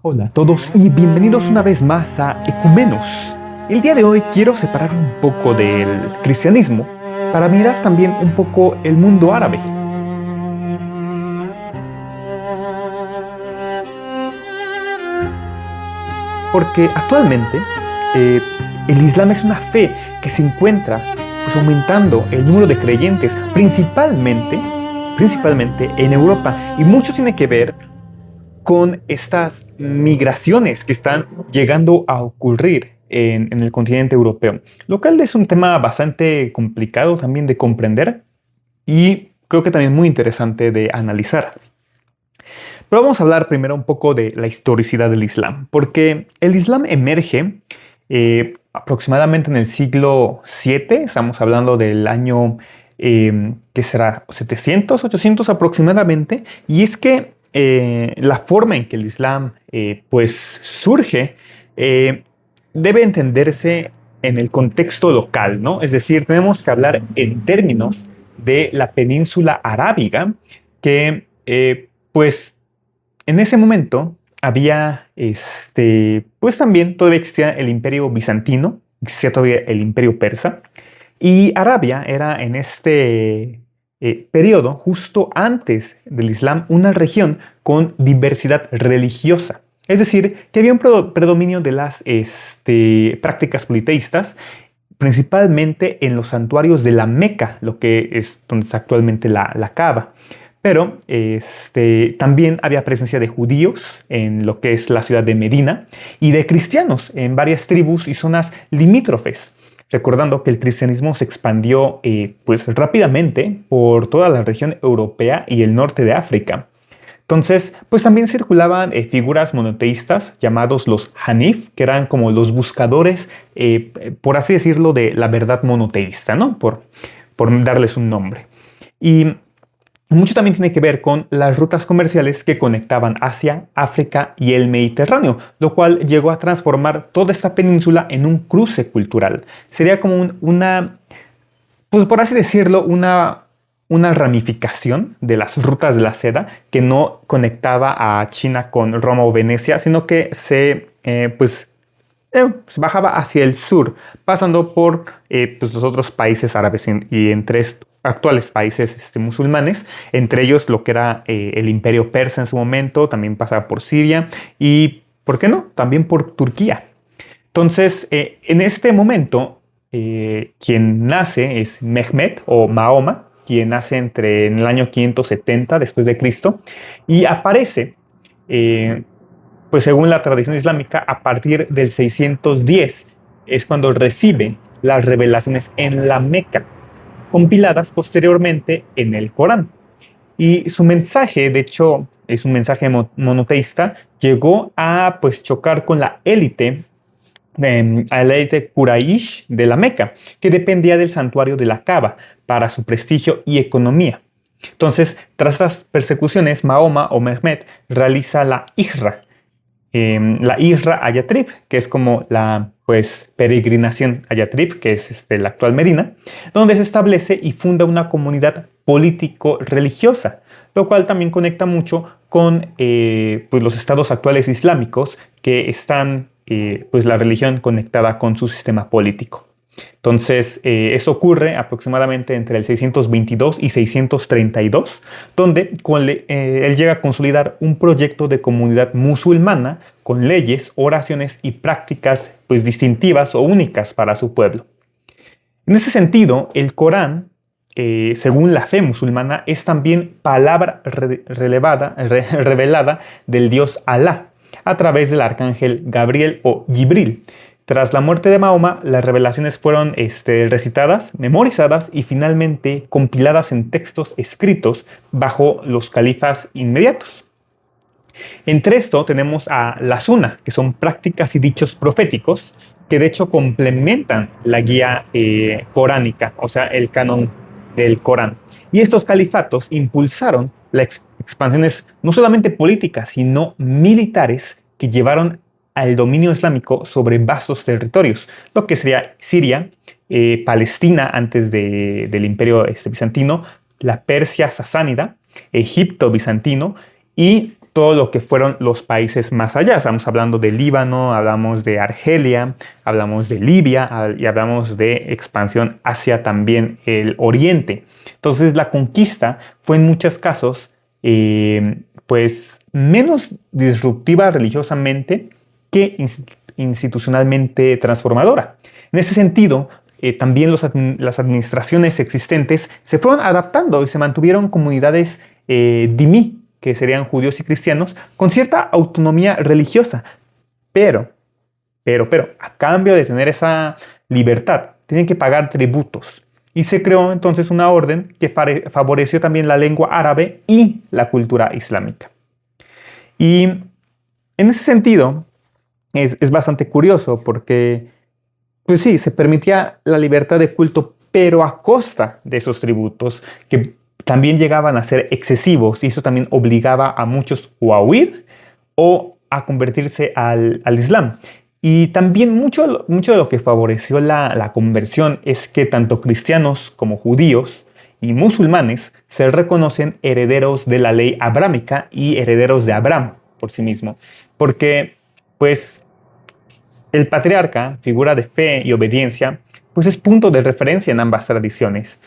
Hola a todos y bienvenidos una vez más a Ecumenos. El día de hoy quiero separar un poco del cristianismo para mirar también un poco el mundo árabe. Porque actualmente eh, el Islam es una fe que se encuentra aumentando el número de creyentes, principalmente en Europa. Y mucho tiene que ver con estas migraciones que están llegando a ocurrir en el continente europeo, lo cual es un tema bastante complicado también de comprender y creo que también muy interesante de analizar. Pero vamos a hablar primero un poco de la historicidad del Islam, porque el Islam emerge aproximadamente en el siglo VII, estamos hablando del año, ¿qué será? 700, 800 aproximadamente, y es que la forma en que el Islam pues surge debe entenderse en el contexto local, ¿no? Es decir, tenemos que hablar en términos de la península arábiga, que pues en ese momento había, pues también todavía existía el imperio bizantino, existía todavía el imperio persa, y Arabia era en este periodo, justo antes del Islam, una región con diversidad religiosa. Es decir, que había un predominio de las prácticas politeístas, principalmente en los santuarios de la Meca, lo que es donde está actualmente la Kaaba. Pero también había presencia de judíos en lo que es la ciudad de Medina y de cristianos en varias tribus y zonas limítrofes. Recordando que el cristianismo se expandió pues rápidamente por toda la región europea y el norte de África. Entonces, pues también circulaban figuras monoteístas llamados los Hanif, que eran como los buscadores, por así decirlo, de la verdad monoteísta, ¿no? Por darles un nombre. Y mucho también tiene que ver con las rutas comerciales que conectaban Asia, África y el Mediterráneo, lo cual llegó a transformar toda esta península en un cruce cultural. Sería como pues por así decirlo, una ramificación de las rutas de la seda que no conectaba a China con Roma o Venecia, sino que pues bajaba hacia el sur, pasando por pues los otros países árabes y entre estos actuales países musulmanes, entre ellos lo que era el imperio persa en su momento, también pasaba por Siria y, ¿por qué no?, también por Turquía. Entonces, en este momento, quien nace es Mehmet o Mahoma, quien nace en el año 570 después de Cristo y aparece pues según la tradición islámica, a partir del 610 es cuando recibe las revelaciones en la Meca, compiladas posteriormente en el Corán. Y su mensaje, de hecho, es un mensaje monoteísta, llegó a pues chocar con a la élite Quraysh de la Meca, que dependía del santuario de la Kaaba para su prestigio y economía. Entonces, tras estas persecuciones, Mahoma o Mehmet realiza la Hijra a Yatrib, que es como la pues, peregrinación a Yatrib, que es la actual Medina, donde se establece y funda una comunidad político-religiosa, lo cual también conecta mucho con pues, los estados actuales islámicos que están pues, la religión conectada con su sistema político. Entonces, eso ocurre aproximadamente entre el 622 y 632, donde él llega a consolidar un proyecto de comunidad musulmana con leyes, oraciones y prácticas pues, distintivas o únicas para su pueblo. En ese sentido, el Corán, según la fe musulmana, es también palabra revelada del Dios Alá a través del arcángel Gabriel o Gibril. Tras la muerte de Mahoma, las revelaciones fueron recitadas, memorizadas y finalmente compiladas en textos escritos bajo los califas inmediatos. Entre esto tenemos a la Sunna, que son prácticas y dichos proféticos que de hecho complementan la guía coránica, o sea, el canon del Corán. Y estos califatos impulsaron las expansiones no solamente políticas, sino militares que llevaron al dominio islámico sobre vastos territorios, lo que sería Siria, Palestina antes del imperio bizantino, la Persia sasánida, Egipto bizantino y todo lo que fueron los países más allá. Estamos hablando de Líbano, hablamos de Argelia, hablamos de Libia y hablamos de expansión hacia también el oriente. Entonces la conquista fue en muchos casos pues menos disruptiva religiosamente que institucionalmente transformadora. En ese sentido, también las administraciones existentes se fueron adaptando y se mantuvieron comunidades dhimmi, que serían judíos y cristianos, con cierta autonomía religiosa. Pero, a cambio de tener esa libertad, tienen que pagar tributos. Y se creó entonces una orden que favoreció también la lengua árabe y la cultura islámica. Y en ese sentido, es bastante curioso porque, pues sí, se permitía la libertad de culto, pero a costa de esos tributos que también llegaban a ser excesivos, y eso también obligaba a muchos o a huir o a convertirse al Islam. Y también mucho de lo que favoreció la conversión es que tanto cristianos como judíos y musulmanes se reconocen herederos de la ley abrámica y herederos de Abraham por sí mismo. Porque, pues, el patriarca, figura de fe y obediencia, pues es punto de referencia en ambas tradiciones.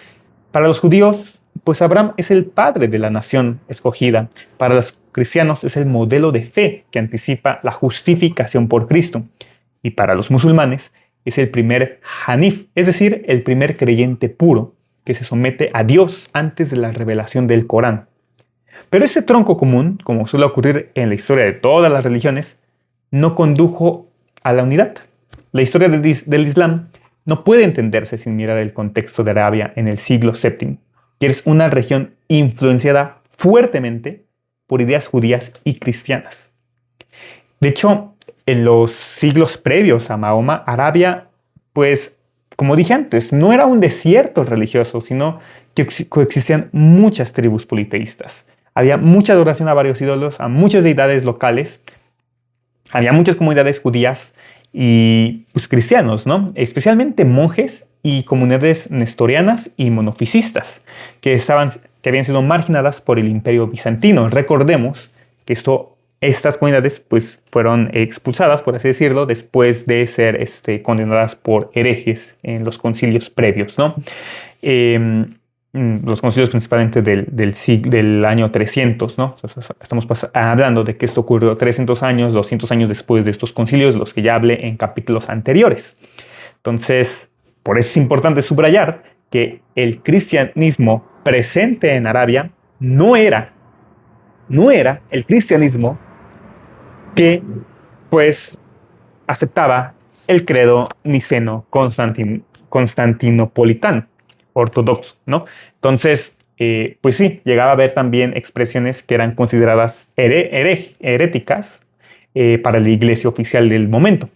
Para los judíos, pues Abraham es el padre de la nación escogida. Para los cristianos es el modelo de fe que anticipa la justificación por Cristo. Y para los musulmanes es el primer Hanif, es decir, el primer creyente puro que se somete a Dios antes de la revelación del Corán. Pero este tronco común, como suele ocurrir en la historia de todas las religiones, no condujo a la unidad. La historia del Islam no puede entenderse sin mirar el contexto de Arabia en el siglo VII, que es una región influenciada fuertemente por ideas judías y cristianas. De hecho, en los siglos previos a Mahoma, Arabia, pues, como dije antes, no era un desierto religioso, sino que coexistían muchas tribus politeístas. Había mucha adoración a varios ídolos, a muchas deidades locales. Había muchas comunidades judías y pues, cristianos, ¿no? Especialmente monjes y comunidades nestorianas y monofisistas que habían sido marginadas por el Imperio Bizantino. Recordemos que estas comunidades pues, fueron expulsadas, por así decirlo, después de ser condenadas por herejes en los concilios previos, ¿no? Los concilios principalmente del año 300, ¿no? Estamos hablando de que esto ocurrió 300 años, 200 años después de estos concilios, los que ya hablé en capítulos anteriores. Entonces, por eso es importante subrayar que el cristianismo presente en Arabia no era el cristianismo que, pues, aceptaba el credo niceno-constantinopolitano ortodoxo, ¿no? Entonces, pues sí, llegaba a haber también expresiones que eran consideradas heréticas para la iglesia oficial del momento.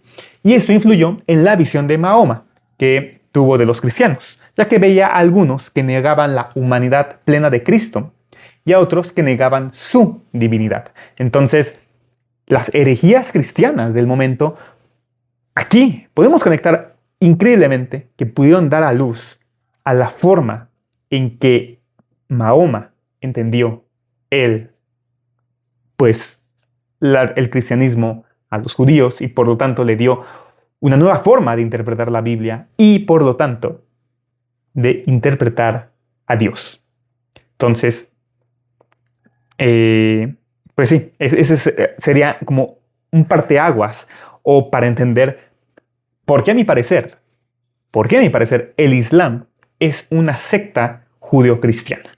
Y esto influyó en la visión de Mahoma que tuvo de los cristianos, ya que veía a algunos que negaban la humanidad plena de Cristo y a otros que negaban su divinidad. Entonces, las herejías cristianas del momento, aquí podemos conectar increíblemente que pudieron dar a luz a la forma en que Mahoma entendió el cristianismo a los judíos y por lo tanto le dio una nueva forma de interpretar la Biblia y por lo tanto de interpretar a Dios. Entonces, pues sí, ese sería como un parteaguas o para entender por qué a mi parecer el Islam es una secta judeocristiana.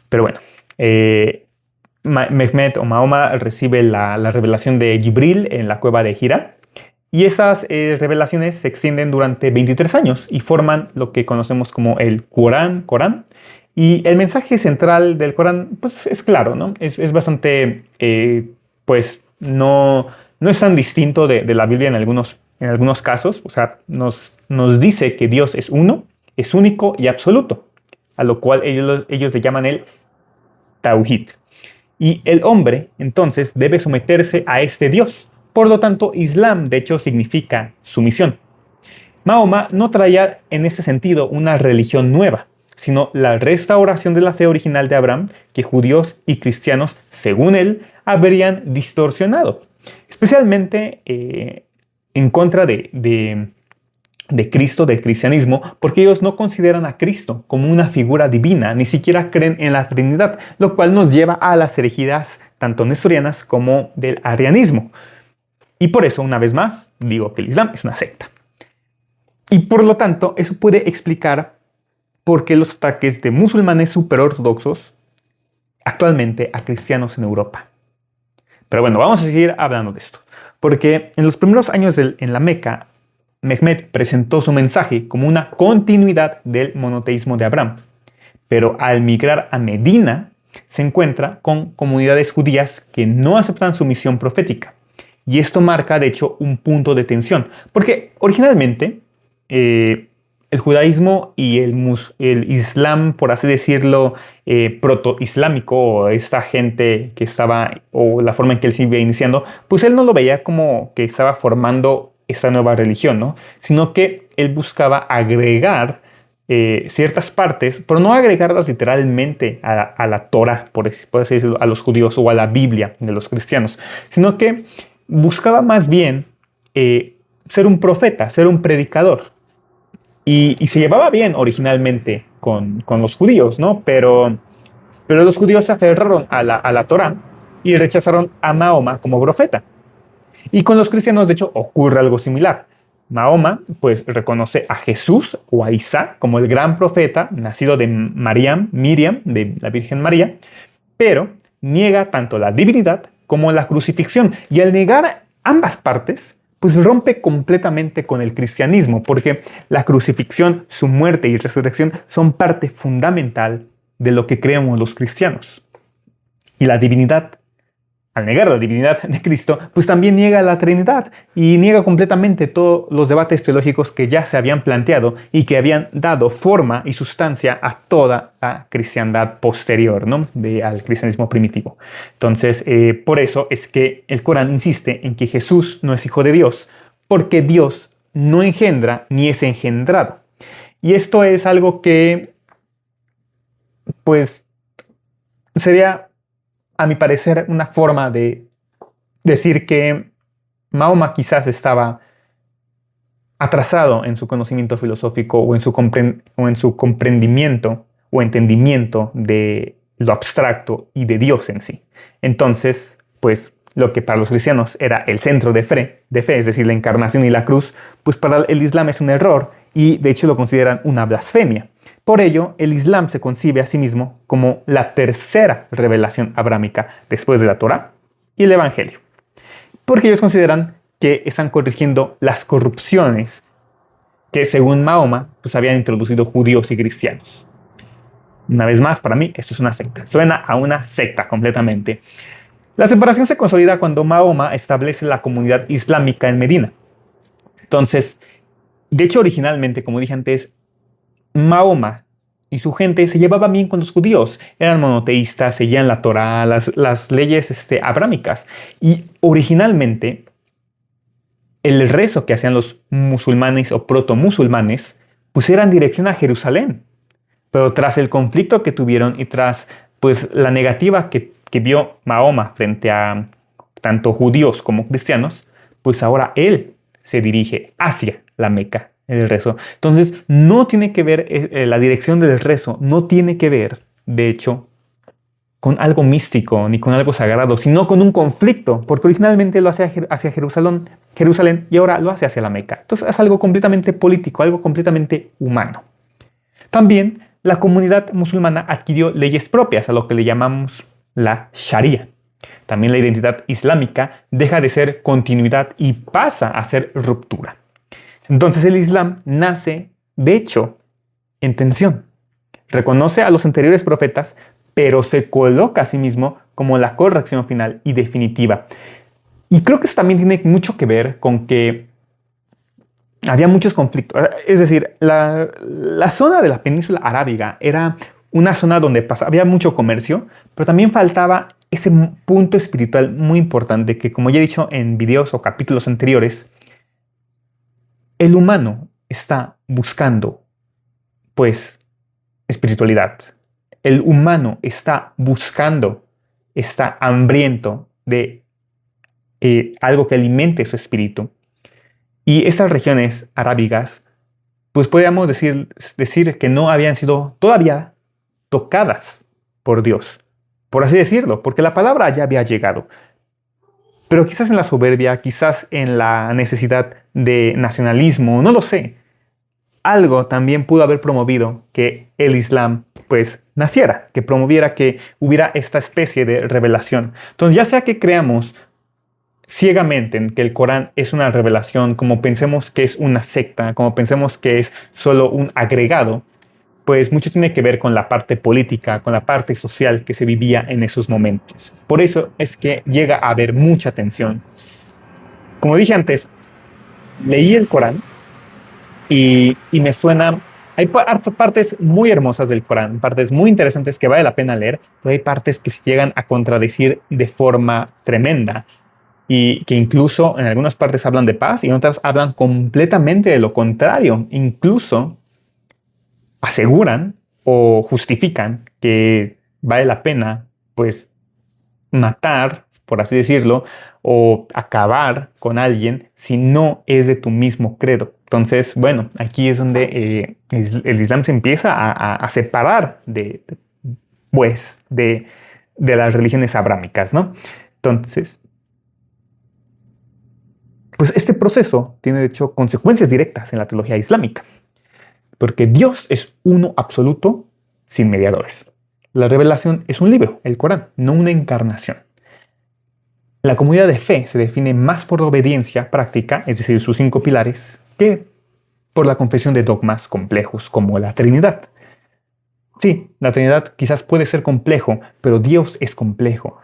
Pero bueno, Mehmet o Mahoma recibe la revelación de Jibril en la cueva de Hira y esas revelaciones se extienden durante 23 años y forman lo que conocemos como el Corán. Y el mensaje central del Corán pues, es claro, ¿no? Es bastante, pues no es tan distinto de la Biblia en algunos casos. O sea, nos dice que Dios es uno, es único y absoluto, a lo cual ellos le llaman el Tawhid. Y el hombre, entonces, debe someterse a este Dios. Por lo tanto, Islam, de hecho, significa sumisión. Mahoma no traía en ese sentido una religión nueva, sino la restauración de la fe original de Abraham que judíos y cristianos, según él, habrían distorsionado. Especialmente en contra de Cristo, del cristianismo, porque ellos no consideran a Cristo como una figura divina, ni siquiera creen en la Trinidad, lo cual nos lleva a las herejías tanto nestorianas como del arrianismo. Y por eso, una vez más, digo que el Islam es una secta. Y por lo tanto, eso puede explicar por qué los ataques de musulmanes superortodoxos actualmente a cristianos en Europa. Pero bueno, vamos a seguir hablando de esto, porque en los primeros años en la Meca, Mehmed presentó su mensaje como una continuidad del monoteísmo de Abraham, pero al migrar a Medina se encuentra con comunidades judías que no aceptan su misión profética. Y esto marca, de hecho, un punto de tensión, porque originalmente el judaísmo y el islam, por así decirlo, proto-islámico, o esta gente que estaba, o la forma en que él se iba iniciando, pues él no lo veía como que estaba formando esta nueva religión, ¿no? Sino que él buscaba agregar ciertas partes, pero no agregarlas literalmente a la Torah, por así decirlo, a los judíos, o a la Biblia de los cristianos, sino que buscaba más bien ser un profeta, ser un predicador. Y se llevaba bien originalmente con los judíos, ¿no? Pero los judíos se aferraron a la Torah y rechazaron a Mahoma como profeta. Y con los cristianos, de hecho, ocurre algo similar. Mahoma, pues, reconoce a Jesús o a Isa como el gran profeta nacido de Miriam, de la Virgen María, pero niega tanto la divinidad como la crucifixión. Y al negar ambas partes, pues rompe completamente con el cristianismo, porque la crucifixión, su muerte y resurrección son parte fundamental de lo que creemos los cristianos. Y la divinidad, al negar la divinidad de Cristo, pues también niega la Trinidad y niega completamente todos los debates teológicos que ya se habían planteado y que habían dado forma y sustancia a toda la cristiandad posterior, ¿no? Al cristianismo primitivo. Entonces, por eso es que el Corán insiste en que Jesús no es hijo de Dios, porque Dios no engendra ni es engendrado. Y esto es algo que, pues, sería, a mi parecer, una forma de decir que Mahoma quizás estaba atrasado en su conocimiento filosófico o en su comprendimiento o entendimiento de lo abstracto y de Dios en sí. Entonces, pues lo que para los cristianos era el centro de fe, es decir, la encarnación y la cruz, pues para el Islam es un error y de hecho lo consideran una blasfemia. Por ello, el Islam se concibe a sí mismo como la tercera revelación abrámica después de la Torá y el Evangelio, porque ellos consideran que están corrigiendo las corrupciones que, según Mahoma, pues habían introducido judíos y cristianos. Una vez más, para mí, esto es una secta. Suena a una secta completamente. La separación se consolida cuando Mahoma establece la comunidad islámica en Medina. Entonces, de hecho, originalmente, como dije antes, Mahoma y su gente se llevaban bien con los judíos. Eran monoteístas, seguían la Torá, las leyes abrámicas. Y originalmente, el rezo que hacían los musulmanes o proto-musulmanes, pues era en dirección a Jerusalén. Pero tras el conflicto que tuvieron y tras pues, la negativa que vio Mahoma frente a tanto judíos como cristianos, pues ahora él se dirige hacia la Meca, el rezo. Entonces, no tiene que ver, la dirección del rezo no tiene que ver, de hecho, con algo místico ni con algo sagrado, sino con un conflicto, porque originalmente lo hacía hacia Jerusalén y ahora lo hace hacia la Meca. Entonces, es algo completamente político, algo completamente humano. También, la comunidad musulmana adquirió leyes propias, a lo que le llamamos la Sharia. También la identidad islámica deja de ser continuidad y pasa a ser ruptura. Entonces el Islam nace, de hecho, en tensión. Reconoce a los anteriores profetas, pero se coloca a sí mismo como la corrección final y definitiva. Y creo que eso también tiene mucho que ver con que había muchos conflictos. Es decir, la zona de la península arábiga era una zona donde había mucho comercio, pero también faltaba ese punto espiritual muy importante que, como ya he dicho en videos o capítulos anteriores, el humano está buscando, pues, espiritualidad. El humano está buscando, está hambriento de algo que alimente su espíritu. Y estas regiones arábigas, pues podríamos decir que no habían sido todavía tocadas por Dios, por así decirlo, porque la palabra ya había llegado. Pero quizás en la soberbia, quizás en la necesidad de nacionalismo, no lo sé. Algo también pudo haber promovido que el Islam pues naciera, que promoviera que hubiera esta especie de revelación. Entonces, ya sea que creamos ciegamente en que el Corán es una revelación, como pensemos que es una secta, como pensemos que es solo un agregado, pues mucho tiene que ver con la parte política, con la parte social que se vivía en esos momentos. Por eso es que llega a haber mucha tensión. Como dije antes, leí el Corán y me suena... Hay partes muy hermosas del Corán, partes muy interesantes que vale la pena leer, pero hay partes que se llegan a contradecir de forma tremenda y que incluso en algunas partes hablan de paz y en otras hablan completamente de lo contrario. Incluso aseguran o justifican que vale la pena, pues, matar, por así decirlo, o acabar con alguien si no es de tu mismo credo. Entonces, bueno, aquí es donde el Islam se empieza a separar pues, de las religiones abrámicas, ¿no? Entonces, pues este proceso tiene de hecho consecuencias directas en la teología islámica, porque Dios es uno absoluto sin mediadores. La revelación es un libro, el Corán, no una encarnación. La comunidad de fe se define más por la obediencia práctica, es decir, sus 5 pilares, que por la confesión de dogmas complejos como la Trinidad. Sí, la Trinidad quizás puede ser complejo, pero Dios es complejo.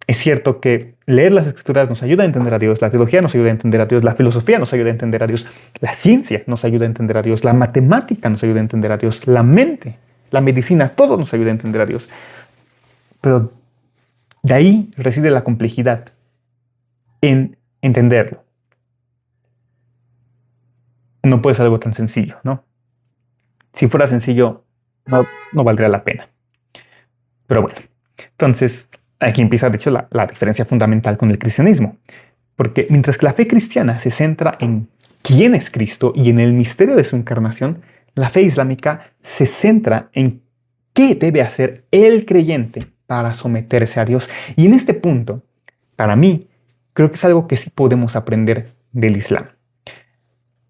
Es cierto que leer las escrituras nos ayuda a entender a Dios, la teología nos ayuda a entender a Dios, la filosofía nos ayuda a entender a Dios, la ciencia nos ayuda a entender a Dios, la matemática nos ayuda a entender a Dios, la mente, la medicina, todo nos ayuda a entender a Dios. Pero de ahí reside la complejidad en entenderlo. No puede ser algo tan sencillo, ¿no? Si fuera sencillo, no valdría la pena. Pero bueno, entonces aquí empieza de hecho la diferencia fundamental con el cristianismo. Porque mientras que la fe cristiana se centra en quién es Cristo y en el misterio de su encarnación, la fe islámica se centra en qué debe hacer el creyente para someterse a Dios. Y en este punto, para mí, creo que es algo que sí podemos aprender del Islam.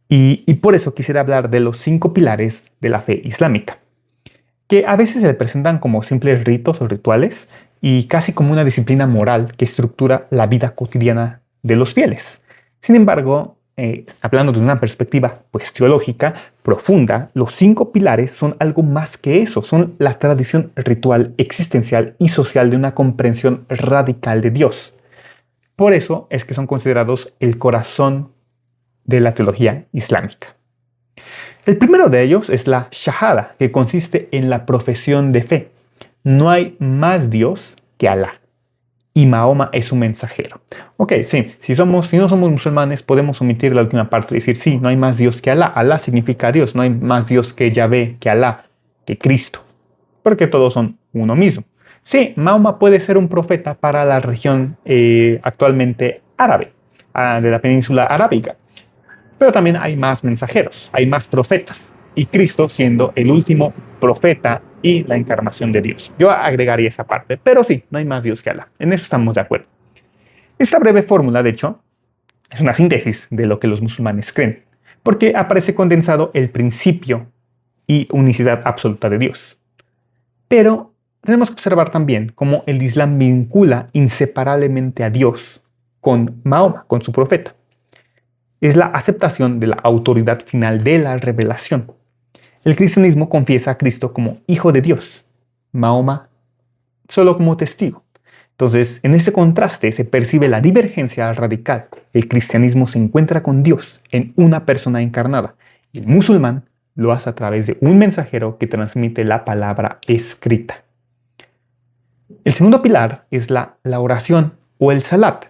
Y por eso quisiera hablar de los 5 pilares de la fe islámica, que a veces se presentan como simples ritos o rituales y casi como una disciplina moral que estructura la vida cotidiana de los fieles. Sin embargo, hablando de una perspectiva pues, teológica profunda, los 5 pilares son algo más que eso, son la tradición ritual, existencial y social de una comprensión radical de Dios. Por eso es que son considerados el corazón de la teología islámica. El primero de ellos es la Shahada, que consiste en la profesión de fe. No hay más Dios que Alá, y Mahoma es su mensajero. Ok, sí, si no somos musulmanes, podemos omitir la última parte y decir, sí, no hay más Dios que Alá. Alá significa Dios, no hay más Dios que Yahvé, que Alá, que Cristo, porque todos son uno mismo. Sí, Mahoma puede ser un profeta para la región actualmente árabe, de la península arábiga. Pero también hay más mensajeros, hay más profetas, y Cristo siendo el último profeta y la encarnación de Dios. Yo agregaría esa parte, pero sí, no hay más Dios que Alá. En eso estamos de acuerdo. Esta breve fórmula, de hecho, es una síntesis de lo que los musulmanes creen, porque aparece condensado el principio y unicidad absoluta de Dios. Pero tenemos que observar también cómo el Islam vincula inseparablemente a Dios con Mahoma, con su profeta. Es la aceptación de la autoridad final de la revelación. El cristianismo confiesa a Cristo como Hijo de Dios, Mahoma solo como testigo. Entonces, en este contraste se percibe la divergencia radical. El cristianismo se encuentra con Dios en una persona encarnada. El musulmán lo hace a través de un mensajero que transmite la palabra escrita. El segundo pilar es la oración o el salat.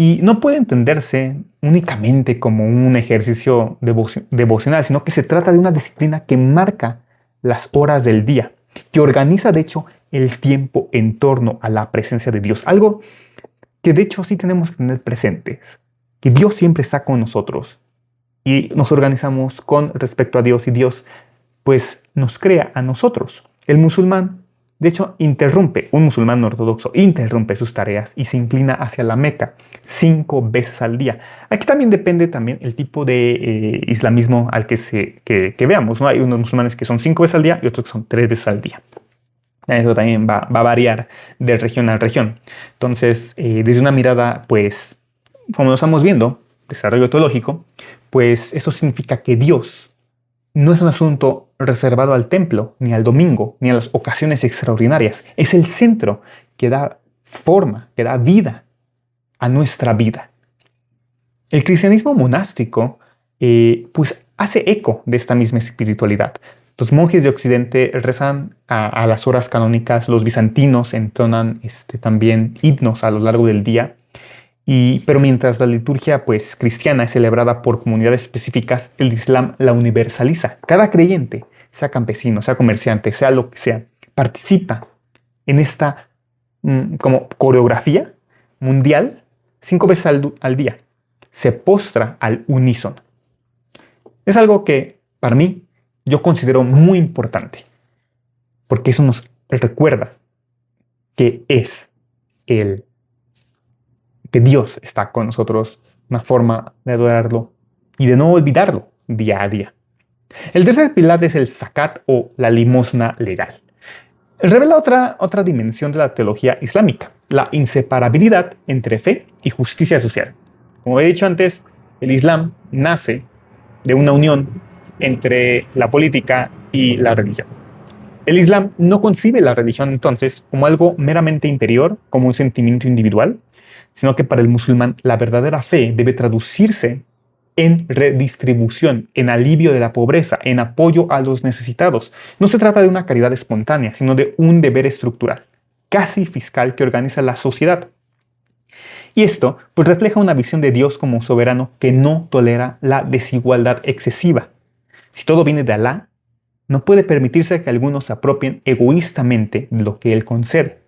Y no puede entenderse únicamente como un ejercicio devocional, sino que se trata de una disciplina que marca las horas del día, que organiza de hecho el tiempo en torno a la presencia de Dios. Algo que de hecho sí tenemos que tener presentes, que Dios siempre está con nosotros y nos organizamos con respecto a Dios y Dios pues nos crea a nosotros. El musulmán, de hecho, un musulmán ortodoxo interrumpe sus tareas y se inclina hacia la Meca 5 veces al día. Aquí también depende también el tipo de islamismo al que veamos, ¿no? Hay unos musulmanes que son 5 veces al día y otros que son 3 veces al día. Eso también va a variar de región a región. Entonces, desde una mirada, pues, como lo estamos viendo, desarrollo teológico, pues eso significa que Dios no es un asunto reservado al templo, ni al domingo, ni a las ocasiones extraordinarias. Es el centro que da forma, que da vida a nuestra vida. El cristianismo monástico, pues, hace eco de esta misma espiritualidad. Los monjes de Occidente rezan a las horas canónicas, los bizantinos entonan también himnos a lo largo del día. Pero mientras la liturgia pues, cristiana es celebrada por comunidades específicas, el Islam la universaliza. Cada creyente, sea campesino, sea comerciante, sea lo que sea, participa en esta como coreografía mundial 5 veces al día. Se postra al unísono. Es algo que, para mí, yo considero muy importante, porque eso nos recuerda que que Dios está con nosotros, una forma de adorarlo y de no olvidarlo día a día. El tercer pilar es el zakat o la limosna legal. Revela otra dimensión de la teología islámica, la inseparabilidad entre fe y justicia social. Como he dicho antes, el Islam nace de una unión entre la política y la religión. El Islam no concibe la religión entonces como algo meramente interior, como un sentimiento individual, sino que para el musulmán la verdadera fe debe traducirse en redistribución, en alivio de la pobreza, en apoyo a los necesitados. No se trata de una caridad espontánea, sino de un deber estructural, casi fiscal, que organiza la sociedad. Y esto pues refleja una visión de Dios como soberano que no tolera la desigualdad excesiva. Si todo viene de Alá, no puede permitirse que algunos se apropien egoístamente de lo que Él concede.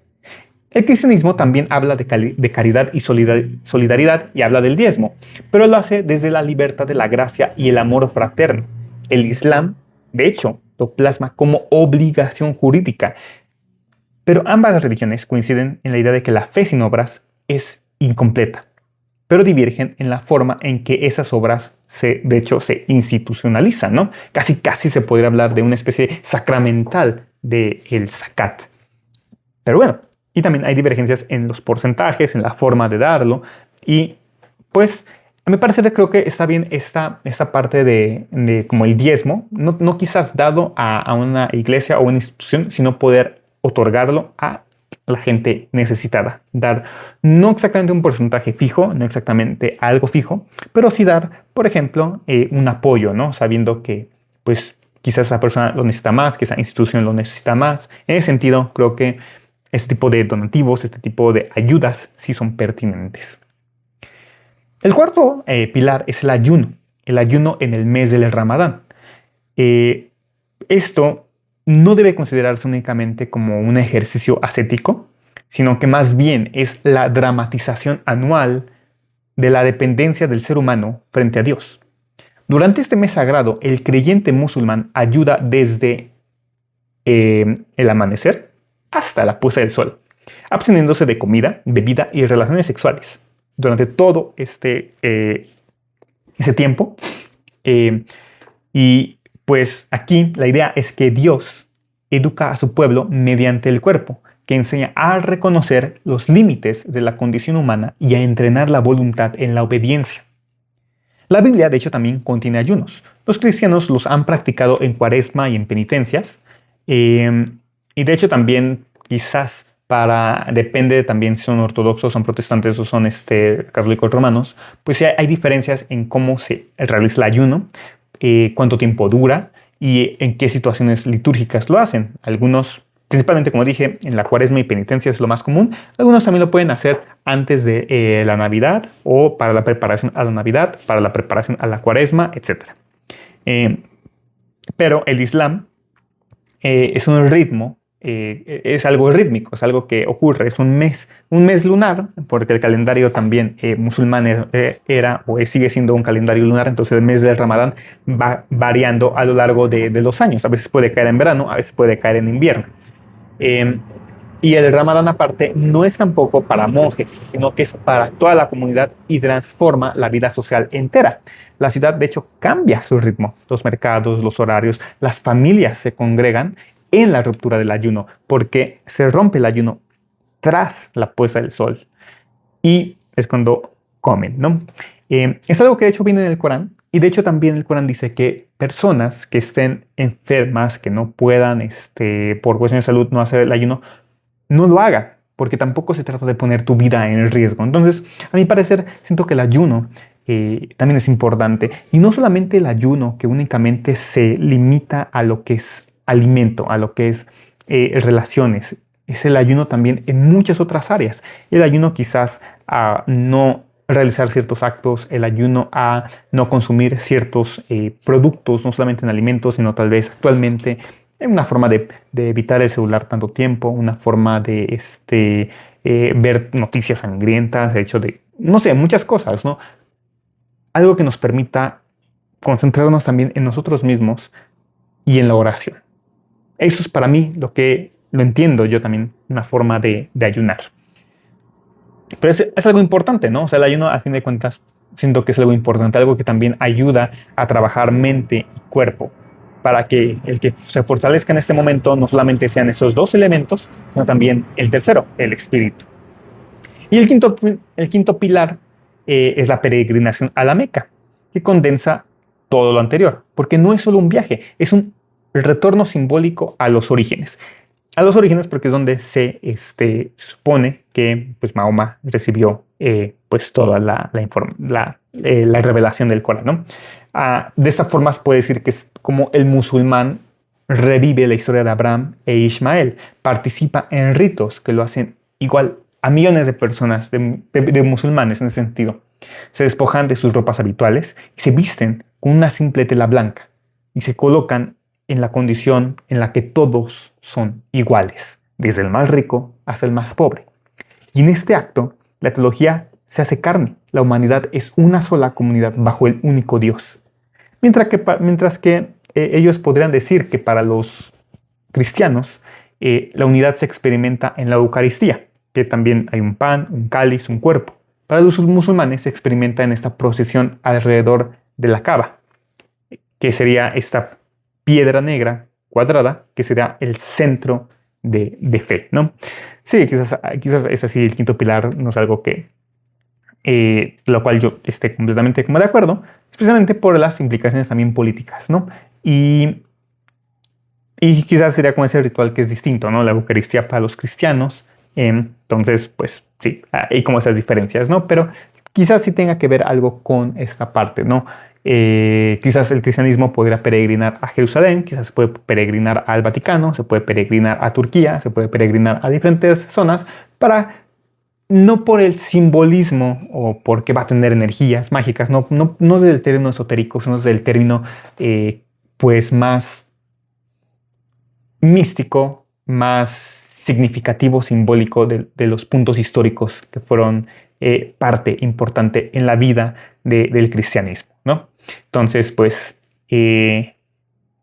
El cristianismo también habla de caridad y solidaridad y habla del diezmo, pero lo hace desde la libertad de la gracia y el amor fraterno. El Islam, de hecho, lo plasma como obligación jurídica. Pero ambas religiones coinciden en la idea de que la fe sin obras es incompleta, pero divergen en la forma en que esas obras de hecho se institucionalizan, ¿no? Casi se podría hablar de una especie sacramental del zakat. Pero bueno, y también hay divergencias en los porcentajes, en la forma de darlo. Y pues, a mi parecer, creo que está bien esta parte de como el diezmo, no quizás dado a una iglesia o una institución, sino poder otorgarlo a la gente necesitada. Dar no exactamente un porcentaje fijo, no exactamente algo fijo, pero sí dar, por ejemplo, un apoyo, ¿no? Sabiendo que, pues, quizás esa persona lo necesita más, que esa institución lo necesita más. En ese sentido, creo que este tipo de donativos, este tipo de ayudas sí son pertinentes. El cuarto pilar es el ayuno en el mes del Ramadán. Esto no debe considerarse únicamente como un ejercicio ascético, sino que más bien es la dramatización anual de la dependencia del ser humano frente a Dios. Durante este mes sagrado, el creyente musulmán ayuda desde el amanecer hasta la puesta del sol, absteniéndose de comida, bebida y relaciones sexuales durante todo ese tiempo. Y pues aquí la idea es que Dios educa a su pueblo mediante el cuerpo, que enseña a reconocer los límites de la condición humana y a entrenar la voluntad en la obediencia. La Biblia, de hecho, también contiene ayunos. Los cristianos los han practicado en Cuaresma y en penitencias. Y de hecho también quizás depende también si son ortodoxos, son protestantes o son católicos romanos, pues sí hay diferencias en cómo se realiza el ayuno, cuánto tiempo dura y en qué situaciones litúrgicas lo hacen. Algunos principalmente, como dije, en la Cuaresma y penitencia es lo más común. Algunos también lo pueden hacer antes de la Navidad o para la preparación a la Navidad, para la preparación a la Cuaresma, etc. Pero el Islam es un ritmo, es algo rítmico, es algo que ocurre, es un mes lunar, porque el calendario también musulmán era o sigue siendo un calendario lunar, entonces el mes del Ramadán va variando a lo largo de los años. A veces puede caer en verano, a veces puede caer en invierno. Y el Ramadán aparte no es tampoco para monjes, sino que es para toda la comunidad y transforma la vida social entera. La ciudad, de hecho, cambia su ritmo. Los mercados, los horarios, las familias se congregan en la ruptura del ayuno, porque se rompe el ayuno tras la puesta del sol. Y es cuando comen, ¿no? Es algo que de hecho viene en el Corán. Y de hecho también el Corán dice que personas que estén enfermas, que no puedan, por cuestiones de salud, no hacer el ayuno, no lo hagan, porque tampoco se trata de poner tu vida en riesgo. Entonces, a mi parecer, siento que el ayuno también es importante. Y no solamente el ayuno que únicamente se limita a lo que es alimento, a lo que es relaciones. Es el ayuno también en muchas otras áreas. El ayuno quizás a no realizar ciertos actos, el ayuno a no consumir ciertos productos, no solamente en alimentos, sino tal vez actualmente una forma de evitar el celular tanto tiempo, una forma de ver noticias sangrientas, de hecho de, no sé, muchas cosas, ¿no? Algo que nos permita concentrarnos también en nosotros mismos y en la oración. Eso es para mí lo entiendo yo también, una forma de ayunar. Pero es algo importante, ¿no? O sea, el ayuno, a fin de cuentas, siento que es algo importante, algo que también ayuda a trabajar mente y cuerpo, para que el que se fortalezca en este momento no solamente sean esos dos elementos, sino también el tercero, el espíritu. Y el quinto pilar es la peregrinación a la Meca, que condensa todo lo anterior, porque no es solo un viaje, es un retorno simbólico a los orígenes. A los orígenes porque es donde se supone que pues, Mahoma recibió pues, toda la revelación del Corán, ¿no? De esta forma se puede decir que es como el musulmán revive la historia de Abraham e Ismael, participa en ritos que lo hacen igual a millones de personas, de musulmanes en ese sentido. Se despojan de sus ropas habituales y se visten con una simple tela blanca y se colocan en la condición en la que todos son iguales, desde el más rico hasta el más pobre. Y en este acto, la teología se hace carne. La humanidad es una sola comunidad bajo el único Dios. Mientras que ellos podrían decir que para los cristianos la unidad se experimenta en la Eucaristía, que también hay un pan, un cáliz, un cuerpo. Para los musulmanes se experimenta en esta procesión alrededor de la Kaaba, que sería esta piedra negra cuadrada, que será el centro de fe, ¿no? Sí, quizás es así, el quinto pilar no es algo que lo cual yo esté completamente como de acuerdo, especialmente por las implicaciones también políticas, ¿no? Y quizás sería como ese ritual que es distinto, ¿no? La Eucaristía para los cristianos, entonces, pues sí, hay como esas diferencias, ¿no? Pero quizás sí tenga que ver algo con esta parte, ¿no? Quizás el cristianismo podría peregrinar a Jerusalén, quizás se puede peregrinar al Vaticano, se puede peregrinar a Turquía, se puede peregrinar a diferentes zonas para, no por el simbolismo o porque va a tener energías mágicas, no desde el término esotérico, sino desde el término pues más místico, más significativo, simbólico de los puntos históricos que fueron parte importante en la vida del cristianismo, ¿no? Entonces, pues sí,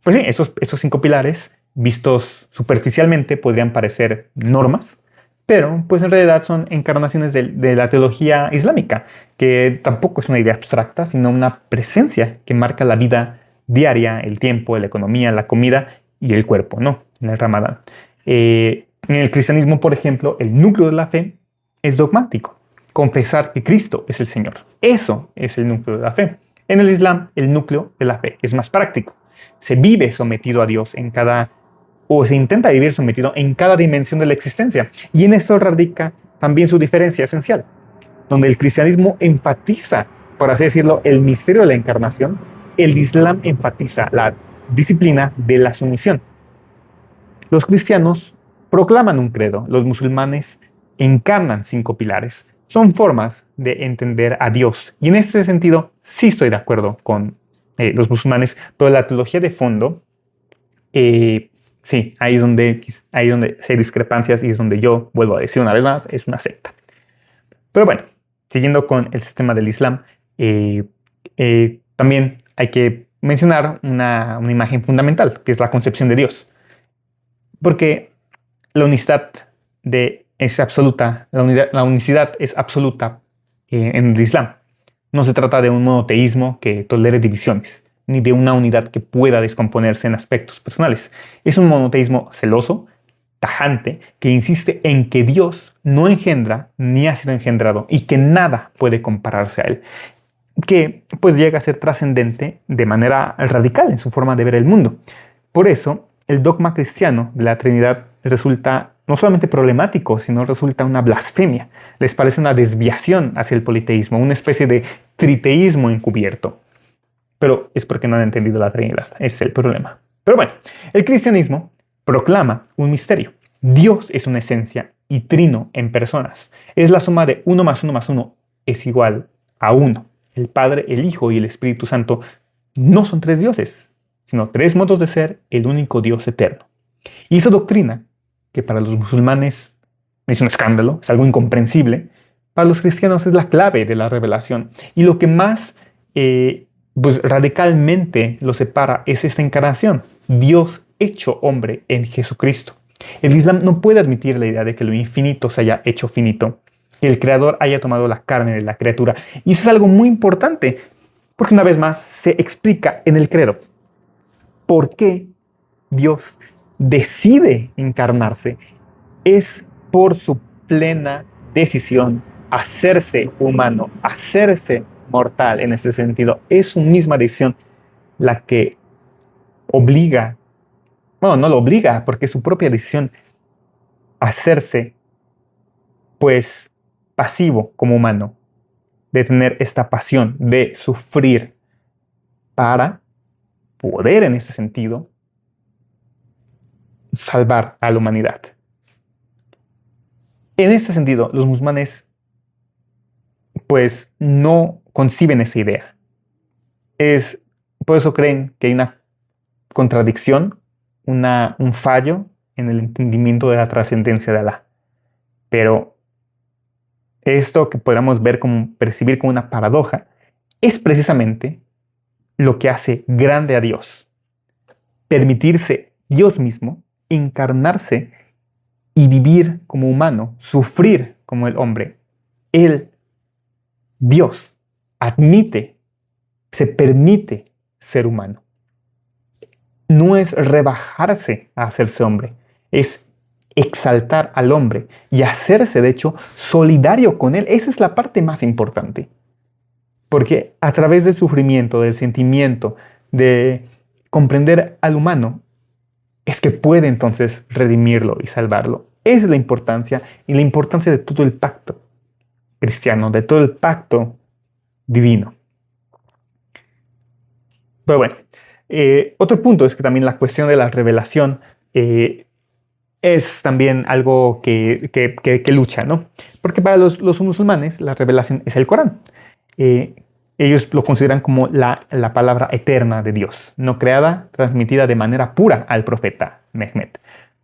estos 5 pilares, vistos superficialmente, podrían parecer normas, pero pues en realidad son encarnaciones de la teología islámica, que tampoco es una idea abstracta, sino una presencia que marca la vida diaria, el tiempo, la economía, la comida y el cuerpo, ¿no? En el Ramadán. En el cristianismo, por ejemplo, el núcleo de la fe es dogmático. Confesar que Cristo es el Señor. Eso es el núcleo de la fe. En el Islam, el núcleo de la fe es más práctico. Se vive sometido a Dios o se intenta vivir sometido en cada dimensión de la existencia. Y en esto radica también su diferencia esencial, donde el cristianismo enfatiza, por así decirlo, el misterio de la encarnación, el Islam enfatiza la disciplina de la sumisión. Los cristianos proclaman un credo. Los musulmanes encarnan 5 pilares. Son formas de entender a Dios. Y en este sentido, sí estoy de acuerdo con los musulmanes, pero la teología de fondo, sí, ahí es donde hay discrepancias y es donde yo vuelvo a decir una vez más, es una secta. Pero bueno, siguiendo con el sistema del Islam, también hay que mencionar una imagen fundamental, que es la concepción de Dios. Porque la unicidad es absoluta, la unicidad es absoluta en el Islam. No se trata de un monoteísmo que tolere divisiones, ni de una unidad que pueda descomponerse en aspectos personales. Es un monoteísmo celoso, tajante, que insiste en que Dios no engendra ni ha sido engendrado y que nada puede compararse a él, que pues llega a ser trascendente de manera radical en su forma de ver el mundo. Por eso, el dogma cristiano de la Trinidad resulta no solamente problemático, sino resulta una blasfemia. Les parece una desviación hacia el politeísmo, una especie de triteísmo encubierto. Pero es porque no han entendido la Trinidad, ese es el problema. Pero bueno, el cristianismo proclama un misterio. Dios es una esencia y trino en personas. Es la suma de 1 más 1 más 1 es igual a 1. El Padre, el Hijo y el Espíritu Santo no son 3 dioses, sino 3 modos de ser el único Dios eterno. Y esa doctrina, que para los musulmanes es un escándalo, es algo incomprensible, para los cristianos es la clave de la revelación. Y lo que más pues radicalmente lo separa es esta encarnación, Dios hecho hombre en Jesucristo. El Islam no puede admitir la idea de que lo infinito se haya hecho finito, que el Creador haya tomado la carne de la criatura. Y eso es algo muy importante, porque una vez más se explica en el credo por qué Dios decide encarnarse. Es por su plena decisión hacerse humano, hacerse mortal en ese sentido. Es su misma decisión la que obliga, bueno, no lo obliga, porque es su propia decisión hacerse, pues, pasivo como humano, de tener esta pasión de sufrir para poder, en ese sentido, salvar a la humanidad. En este sentido, los musulmanes, pues, no conciben esa idea. Por eso creen que hay una contradicción, un fallo en el entendimiento de la trascendencia de Alá. Pero esto que podríamos percibir como una paradoja, es precisamente lo que hace grande a Dios. Permitirse Dios mismo, encarnarse y vivir como humano, sufrir como el hombre. Él, Dios, se permite ser humano. No es rebajarse a hacerse hombre, es exaltar al hombre y hacerse, de hecho, solidario con él. Esa es la parte más importante. Porque a través del sufrimiento, del sentimiento, de comprender al humano, es que puede entonces redimirlo y salvarlo. Esa es la importancia y la importancia de todo el pacto cristiano, de todo el pacto divino. Pero bueno, otro punto es que también la cuestión de la revelación es también algo que lucha, ¿no? Porque para los musulmanes la revelación es el Corán. Ellos lo consideran como la palabra eterna de Dios, no creada, transmitida de manera pura al profeta Mehmed.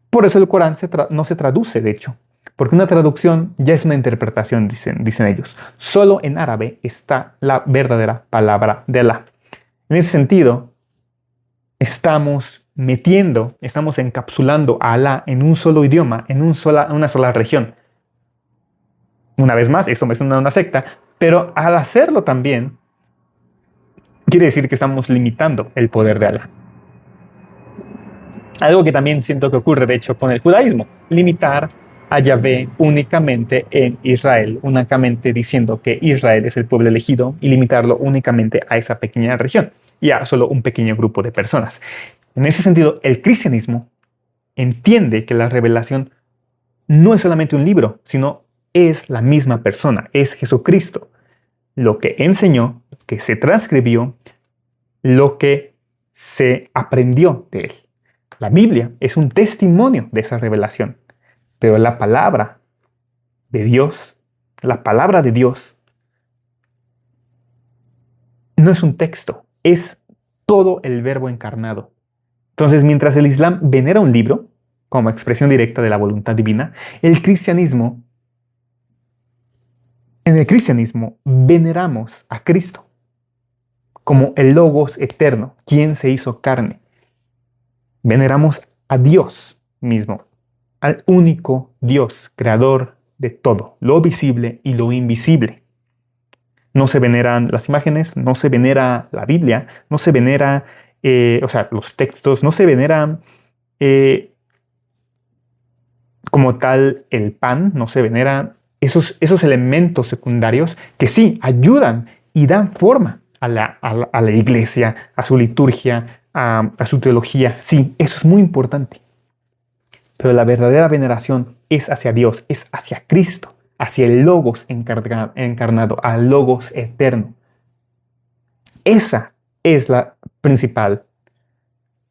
Por eso el Corán no se traduce, de hecho, porque una traducción ya es una interpretación, dicen ellos. Solo en árabe está la verdadera palabra de Alá. En ese sentido, estamos encapsulando a Alá en un solo idioma, en una sola región. Una vez más, esto me suena a una secta, pero al hacerlo también, quiere decir que estamos limitando el poder de Alá. Algo que también siento que ocurre, de hecho, con el judaísmo. Limitar a Yahvé únicamente en Israel, únicamente diciendo que Israel es el pueblo elegido y limitarlo únicamente a esa pequeña región y a solo un pequeño grupo de personas. En ese sentido, el cristianismo entiende que la revelación no es solamente un libro, sino es la misma persona, es Jesucristo. Lo que enseñó, que se transcribió, lo que se aprendió de él. La Biblia es un testimonio de esa revelación. Pero la palabra de Dios no es un texto, es todo el Verbo encarnado. Entonces, mientras el Islam venera un libro como expresión directa de la voluntad divina, en el cristianismo veneramos a Cristo como el Logos eterno, quien se hizo carne. Veneramos a Dios mismo, al único Dios, creador de todo, lo visible y lo invisible. No se veneran las imágenes, no se venera la Biblia, no se venera, los textos, no se veneran como tal el pan, no se veneran esos elementos secundarios que sí ayudan y dan forma a la iglesia, a su liturgia, a su teología. Sí, eso es muy importante. Pero la verdadera veneración es hacia Dios, es hacia Cristo, hacia el Logos encarnado, al Logos eterno. Esa es la principal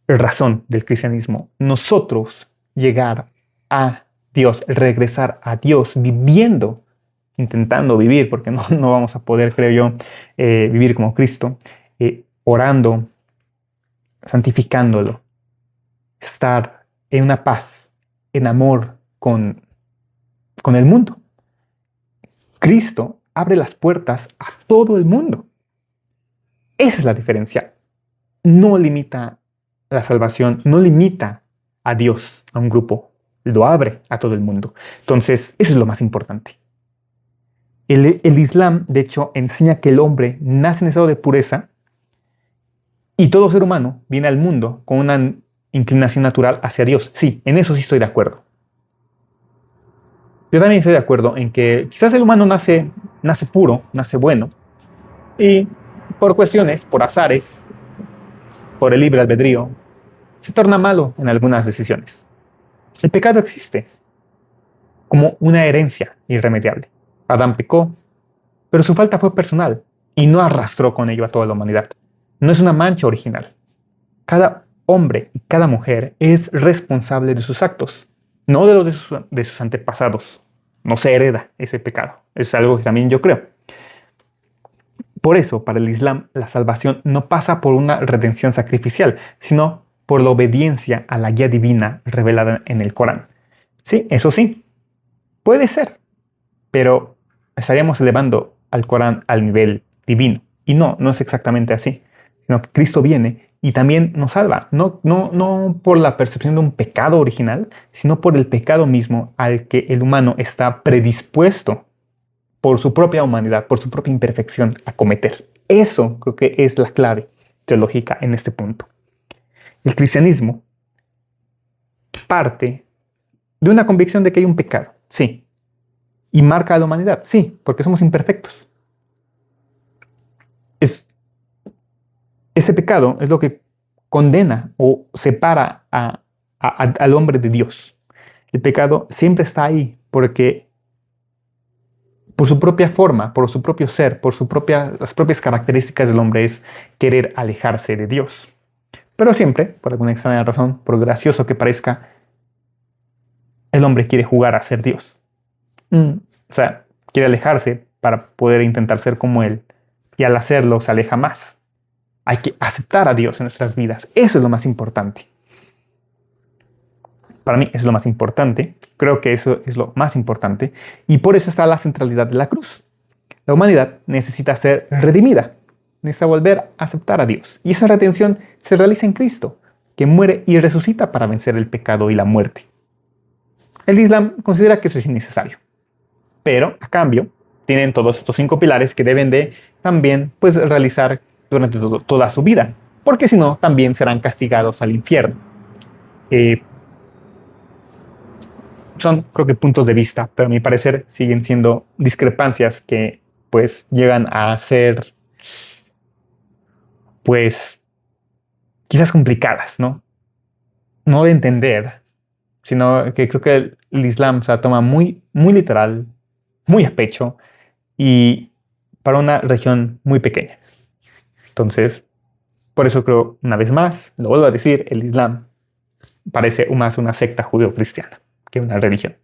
razón del cristianismo. Nosotros llegar a Dios, regresar a Dios, intentando vivir, porque no vamos a poder, creo yo, vivir como Cristo, orando, santificándolo, estar en una paz, en amor con el mundo. Cristo abre las puertas a todo el mundo. Esa es la diferencia. No limita la salvación, no limita a Dios, a un grupo, lo abre a todo el mundo. Entonces, eso es lo más importante. El Islam, de hecho, enseña que el hombre nace en estado de pureza y todo ser humano viene al mundo con una inclinación natural hacia Dios. Sí, en eso sí estoy de acuerdo. Yo también estoy de acuerdo en que quizás el humano nace puro, nace bueno, y por cuestiones, por azares, por el libre albedrío, se torna malo en algunas decisiones. El pecado existe como una herencia irremediable. Adán pecó, pero su falta fue personal y no arrastró con ello a toda la humanidad. No es una mancha original. Cada hombre y cada mujer es responsable de sus actos, no de los de sus antepasados. No se hereda ese pecado. Es algo que también yo creo. Por eso, para el Islam, la salvación no pasa por una redención sacrificial, sino por la obediencia a la guía divina revelada en el Corán. Sí, eso sí, puede ser, pero estaríamos elevando al Corán al nivel divino. Y no es exactamente así, sino que Cristo viene y también nos salva, no por la percepción de un pecado original, sino por el pecado mismo al que el humano está predispuesto por su propia humanidad, por su propia imperfección a cometer. Eso creo que es la clave teológica en este punto. El cristianismo parte de una convicción de que hay un pecado, sí, y marca a la humanidad, sí, porque somos imperfectos. Ese pecado es lo que condena o separa al hombre de Dios. El pecado siempre está ahí porque por su propia forma, por su propio ser, las propias características del hombre es querer alejarse de Dios. Pero siempre, por alguna extraña razón, por gracioso que parezca, el hombre quiere jugar a ser Dios. Quiere alejarse para poder intentar ser como Él. Y al hacerlo se aleja más. Hay que aceptar a Dios en nuestras vidas. Eso es lo más importante. Para mí es lo más importante. Creo que eso es lo más importante. Y por eso está la centralidad de la cruz. La humanidad necesita ser redimida. Necesita volver a aceptar a Dios. Y esa redención se realiza en Cristo, que muere y resucita para vencer el pecado y la muerte. El Islam considera que eso es innecesario. Pero, a cambio, tienen todos estos 5 pilares que deben de también realizar durante toda su vida. Porque si no, también serán castigados al infierno. Son, creo que, puntos de vista, pero a mi parecer siguen siendo discrepancias que, llegan a ser, quizás complicadas, ¿no? No de entender, sino que creo que el Islam se la toma muy, muy literal, muy a pecho y para una región muy pequeña. Entonces, por eso creo, una vez más, lo vuelvo a decir, el Islam parece más una secta judeo-cristiana que una religión.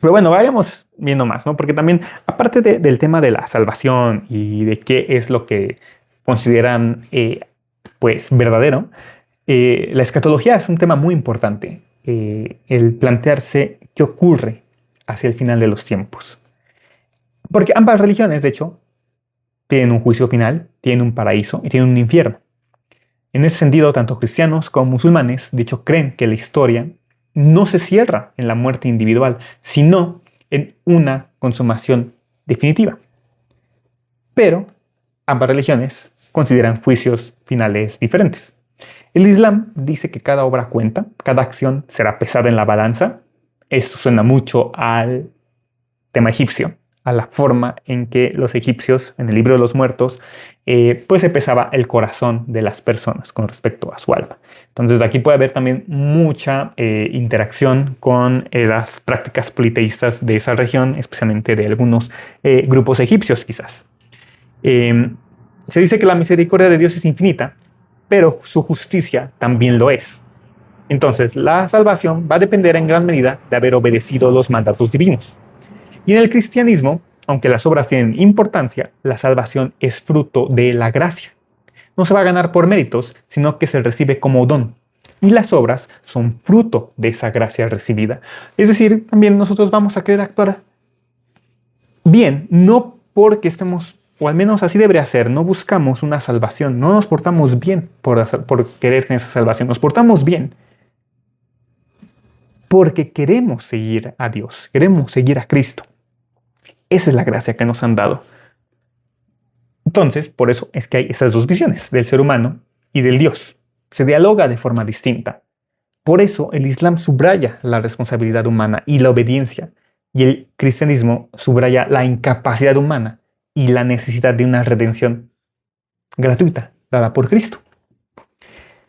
Pero bueno, vayamos viendo más, ¿no? Porque también, aparte del tema de la salvación y de qué es lo que consideran, pues, verdadero, la escatología es un tema muy importante. El plantearse qué ocurre hacia el final de los tiempos. Porque ambas religiones, de hecho, tienen un juicio final, tienen un paraíso y tienen un infierno. En ese sentido, tanto cristianos como musulmanes, de hecho, creen que la historia no se cierra en la muerte individual, sino en una consumación definitiva. Pero ambas religiones consideran juicios finales diferentes. El Islam dice que cada obra cuenta, cada acción será pesada en la balanza. Esto suena mucho al tema egipcio, a la forma en que los egipcios, en el libro de los muertos, pues se pesaba el corazón de las personas con respecto a su alma. Entonces aquí puede haber también mucha interacción con las prácticas politeístas de esa región, especialmente de algunos grupos egipcios quizás. Se dice que la misericordia de Dios es infinita, pero su justicia también lo es. Entonces, la salvación va a depender en gran medida de haber obedecido los mandatos divinos. Y en el cristianismo, aunque las obras tienen importancia, la salvación es fruto de la gracia. No se va a ganar por méritos, sino que se recibe como don. Y las obras son fruto de esa gracia recibida. Es decir, también nosotros vamos a querer actuar bien, no porque estemos, o al menos así debería ser, no buscamos una salvación, no nos portamos bien por querer tener esa salvación, nos portamos bien porque queremos seguir a Dios, queremos seguir a Cristo. Esa es la gracia que nos han dado. Entonces, por eso es que hay esas dos visiones, del ser humano y del Dios. Se dialoga de forma distinta. Por eso el Islam subraya la responsabilidad humana y la obediencia, y el cristianismo subraya la incapacidad humana y la necesidad de una redención gratuita, dada por Cristo.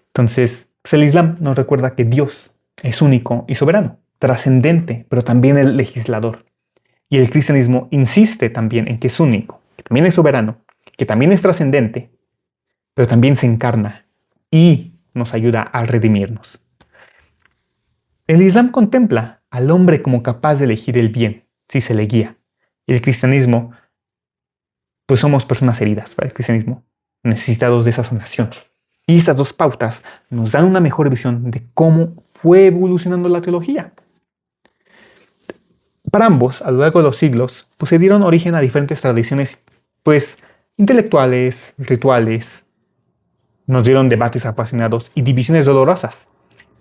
Entonces, el Islam nos recuerda que Dios es único y soberano, trascendente, pero también el legislador. Y el cristianismo insiste también en que es único, que también es soberano, que también es trascendente, pero también se encarna y nos ayuda a redimirnos. El Islam contempla al hombre como capaz de elegir el bien, si se le guía. Y el cristianismo, pues somos personas heridas para el cristianismo, necesitados de esa sanación. Y estas dos pautas nos dan una mejor visión de cómo fue evolucionando la teología. Para ambos, a lo largo de los siglos, pues se dieron origen a diferentes tradiciones, pues, intelectuales, rituales, nos dieron debates apasionados y divisiones dolorosas.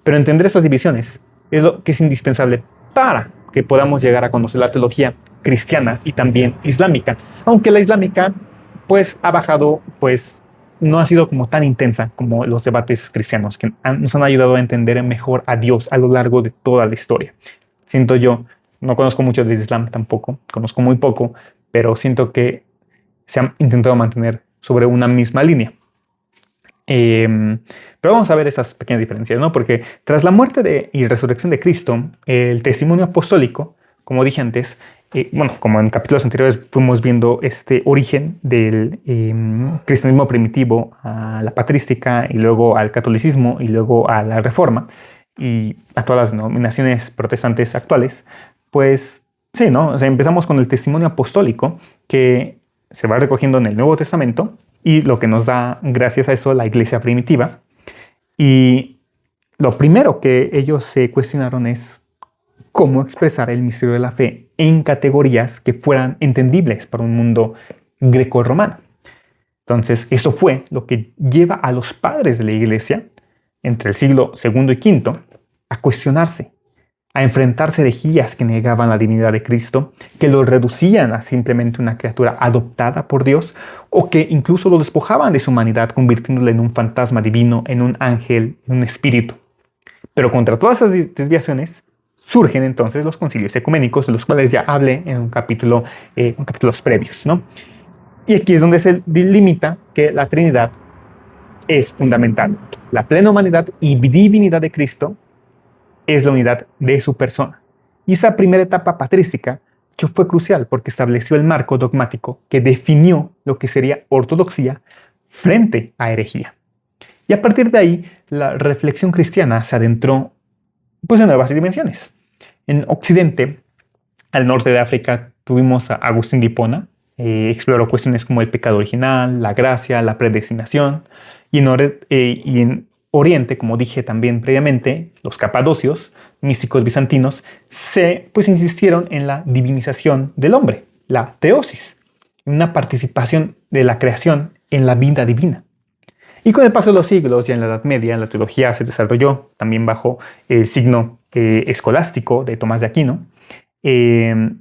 Pero entender esas divisiones es lo que es indispensable para que podamos llegar a conocer la teología cristiana y también islámica. Aunque la islámica, pues, ha bajado, pues, no ha sido como tan intensa como los debates cristianos, que nos han ayudado a entender mejor a Dios a lo largo de toda la historia. Siento yo, no conozco mucho del Islam tampoco, conozco muy poco, pero siento que se han intentado mantener sobre una misma línea. Pero vamos a ver esas pequeñas diferencias, ¿no? Porque tras la muerte y resurrección de Cristo, el testimonio apostólico, como dije antes, bueno, como en capítulos anteriores fuimos viendo este origen del cristianismo primitivo a la patrística y luego al catolicismo y luego a la reforma y a todas las denominaciones protestantes actuales, pues sí, ¿no? O sea, empezamos con el testimonio apostólico que se va recogiendo en el Nuevo Testamento y lo que nos da, gracias a eso, la iglesia primitiva. Y lo primero que ellos se cuestionaron es cómo expresar el misterio de la fe en categorías que fueran entendibles para un mundo greco-romano. Entonces, esto fue lo que lleva a los padres de la iglesia, entre el siglo II y V, a cuestionarse, a enfrentarse a herejías que negaban la divinidad de Cristo, que lo reducían a simplemente una criatura adoptada por Dios, o que incluso lo despojaban de su humanidad, convirtiéndole en un fantasma divino, en un ángel, en un espíritu. Pero contra todas esas desviaciones surgen entonces los concilios ecuménicos, de los cuales ya hablé en capítulos previos, ¿no? Y aquí es donde se delimita que la Trinidad es fundamental. La plena humanidad y divinidad de Cristo es la unidad de su persona. Y esa primera etapa patrística fue crucial porque estableció el marco dogmático que definió lo que sería ortodoxia frente a herejía. Y a partir de ahí, la reflexión cristiana se adentró pues, en nuevas dimensiones. En Occidente, Al norte de África tuvimos a Agustín de Hipona, exploró cuestiones como el pecado original, la gracia, la predestinación, y en Oriente, como dije también previamente, los capadocios, místicos bizantinos, pues insistieron en la divinización del hombre, la teosis, una participación de la creación en la vida divina. Y con el paso de los siglos, ya en la Edad Media, la teología se desarrolló también bajo el signo escolástico de Tomás de Aquino. Él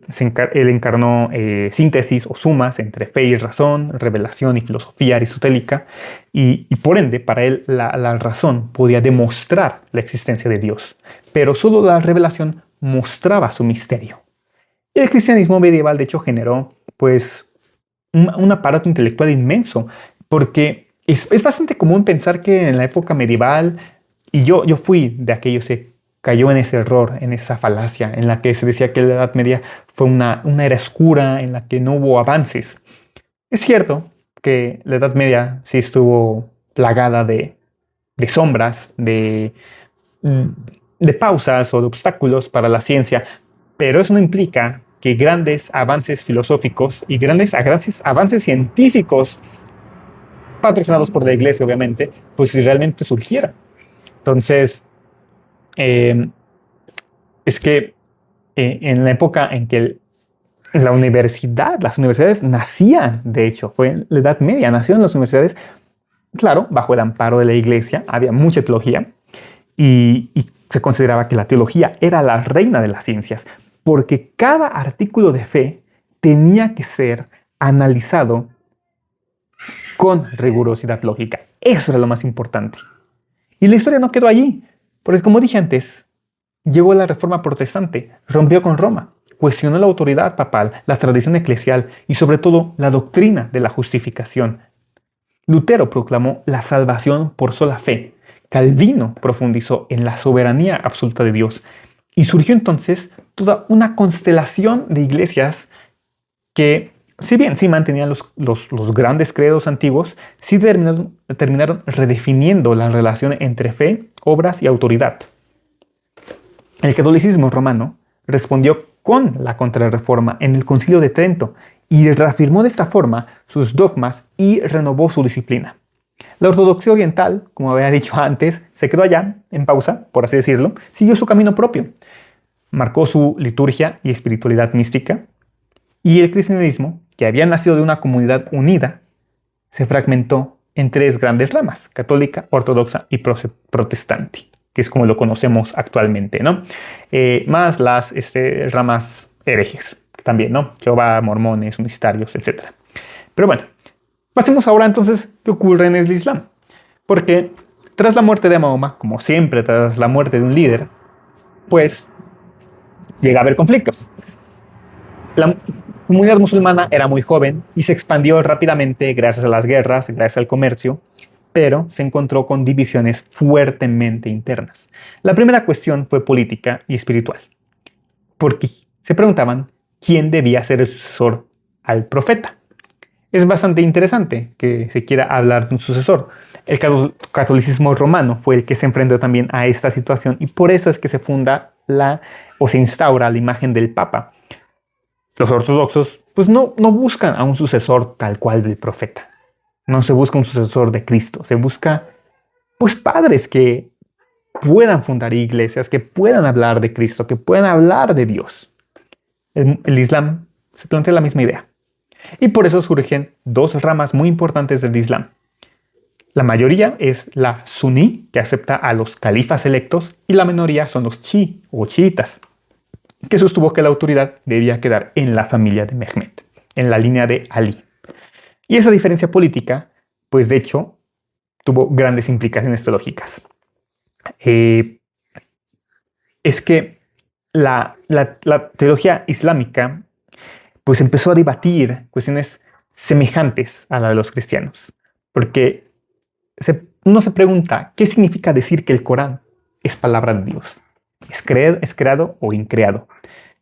encarnó síntesis o sumas entre fe y razón, revelación y filosofía aristotélica, y por ende, para él la razón podía demostrar la existencia de Dios, pero solo la revelación mostraba su misterio. El cristianismo medieval, de hecho, generó pues un aparato intelectual inmenso, porque es bastante común pensar que en la época medieval, y yo fui de aquellos que cayó en ese error, en esa falacia, en la que se decía que la Edad Media fue una era oscura, en la que no hubo avances. Es cierto que la Edad Media sí estuvo plagada de sombras, de pausas o de obstáculos para la ciencia, pero eso no implica que grandes avances filosóficos y grandes avances científicos, patrocinados por la iglesia obviamente, pues si realmente surgieran. Entonces, eh, es que en la época en que las universidades nacían, de hecho, fue en la Edad Media, nacieron las universidades, claro, bajo el amparo de la iglesia, había mucha teología y se consideraba que la teología era la reina de las ciencias, porque cada artículo de fe tenía que ser analizado con rigurosidad lógica. Eso era lo más importante. Y la historia no quedó allí, porque como dije antes, llegó la Reforma Protestante, rompió con Roma, cuestionó la autoridad papal, la tradición eclesial y sobre todo la doctrina de la justificación. Lutero proclamó la salvación por sola fe. Calvino profundizó en la soberanía absoluta de Dios. Y surgió entonces toda una constelación de iglesias que, si bien sí mantenían los grandes credos antiguos, sí terminaron redefiniendo la relación entre fe, obras y autoridad. El catolicismo romano respondió con la Contrarreforma en el Concilio de Trento y reafirmó de esta forma sus dogmas y renovó su disciplina. La ortodoxia oriental, como había dicho antes, se quedó allá, en pausa, por así decirlo, siguió su camino propio, marcó su liturgia y espiritualidad mística, y el cristianismo, que había nacido de una comunidad unida, se fragmentó en tres grandes ramas: católica, ortodoxa y protestante, que es como lo conocemos actualmente, ¿no? Más las ramas herejes también, ¿no? Jehová, mormones, unicitarios, etc. Pero bueno, pasemos ahora entonces qué ocurre en el Islam. Porque tras la muerte de Mahoma, como siempre tras la muerte de un líder, pues llega a haber conflictos. La comunidad musulmana era muy joven y se expandió rápidamente gracias a las guerras, gracias al comercio, pero se encontró con divisiones fuertemente internas. La primera cuestión fue política y espiritual, porque se preguntaban quién debía ser el sucesor al profeta. Es bastante interesante que se quiera hablar de un sucesor. El catolicismo romano fue el que se enfrentó también a esta situación y por eso es que se funda o se instaura la imagen del Papa. Los ortodoxos pues no buscan a un sucesor tal cual del profeta. No se busca un sucesor de Cristo. Se busca pues padres que puedan fundar iglesias, que puedan hablar de Cristo, que puedan hablar de Dios. El Islam se plantea la misma idea. Y por eso surgen dos ramas muy importantes del Islam. La mayoría es la suní, que acepta a los califas electos, y la minoría son los chi o chiitas, que sostuvo que la autoridad debía quedar en la familia de Mehmet, en la línea de Ali. Y esa diferencia política, pues de hecho, tuvo grandes implicaciones teológicas. Es que la teología islámica pues empezó a debatir cuestiones semejantes a la de los cristianos. Porque uno se pregunta, ¿qué significa decir que el Corán es palabra de Dios? ¿Es creado o increado?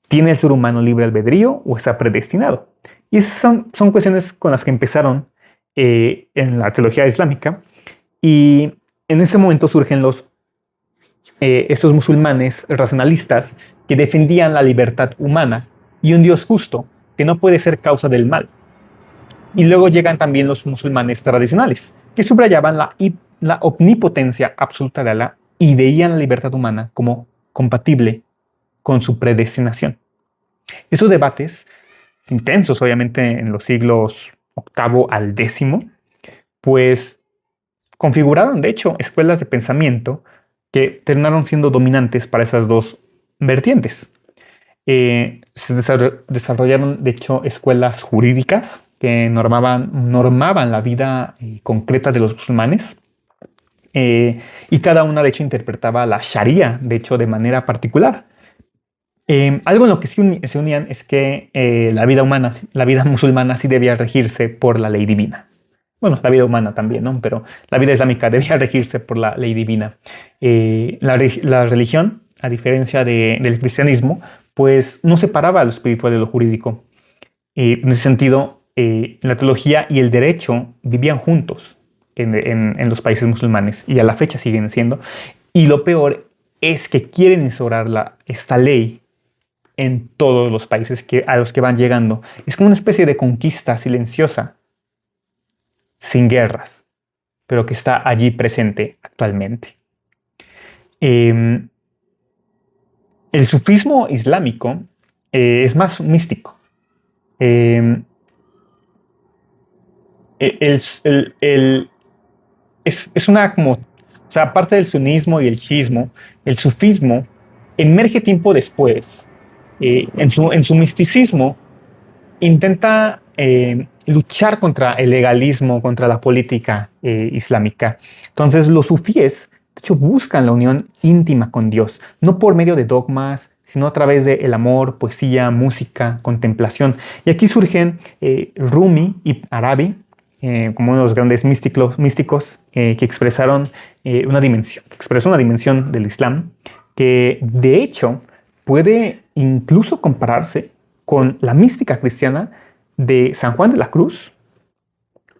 ¿Tiene el ser humano libre albedrío o está predestinado? Y esas son cuestiones con las que empezaron en la teología islámica. Y en ese momento surgen estos musulmanes racionalistas que defendían la libertad humana y un Dios justo, que no puede ser causa del mal. Y luego llegan también los musulmanes tradicionales, que subrayaban la omnipotencia absoluta de Alá y veían la libertad humana como compatible con su predestinación. Esos debates, intensos obviamente en los siglos octavo al décimo, pues configuraron de hecho escuelas de pensamiento que terminaron siendo dominantes para esas dos vertientes. Se desarrollaron de hecho escuelas jurídicas que normaban la vida concreta de los musulmanes, y cada una de hecho interpretaba la Sharia de hecho de manera particular. Algo en lo que se unían es que la vida musulmana sí debía regirse por la ley divina. Bueno, la vida humana también, ¿no? Pero la vida islámica debía regirse por la ley divina. La religión, a diferencia del cristianismo, pues no separaba lo espiritual de lo jurídico. En ese sentido, la teología y el derecho vivían juntos en los países musulmanes y a la fecha siguen siendo. Y lo peor es que quieren instaurar esta ley en todos los países a los que van llegando. Es como una especie de conquista silenciosa, sin guerras, pero que está allí presente actualmente. El sufismo islámico es más místico. Es una como, o sea, aparte del sunismo y el chiismo, el sufismo emerge tiempo después. En su misticismo intenta luchar contra el legalismo, contra la política islámica. Entonces los sufíes, de hecho, buscan la unión íntima con Dios, no por medio de dogmas, sino a través del amor, poesía, música, contemplación. Y aquí surgen Rumi y Arabi, como uno de los grandes místicos que expresaron que expresó una dimensión del Islam que de hecho puede incluso compararse con la mística cristiana de San Juan de la Cruz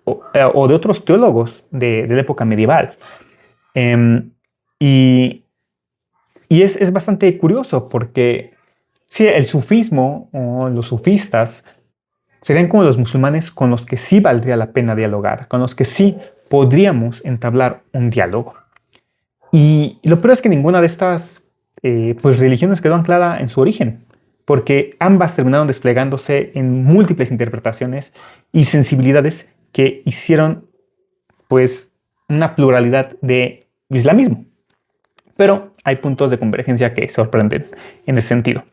o de otros teólogos de la época medieval. Y es bastante curioso porque sí, el sufismo o los sufistas serían como los musulmanes con los que sí valdría la pena dialogar, con los que sí podríamos entablar un diálogo. Y lo peor es que ninguna de estas pues religiones quedó anclada en su origen, porque ambas terminaron desplegándose en múltiples interpretaciones y sensibilidades que hicieron pues una pluralidad de islamismo. Pero hay puntos de convergencia que sorprenden en ese sentido,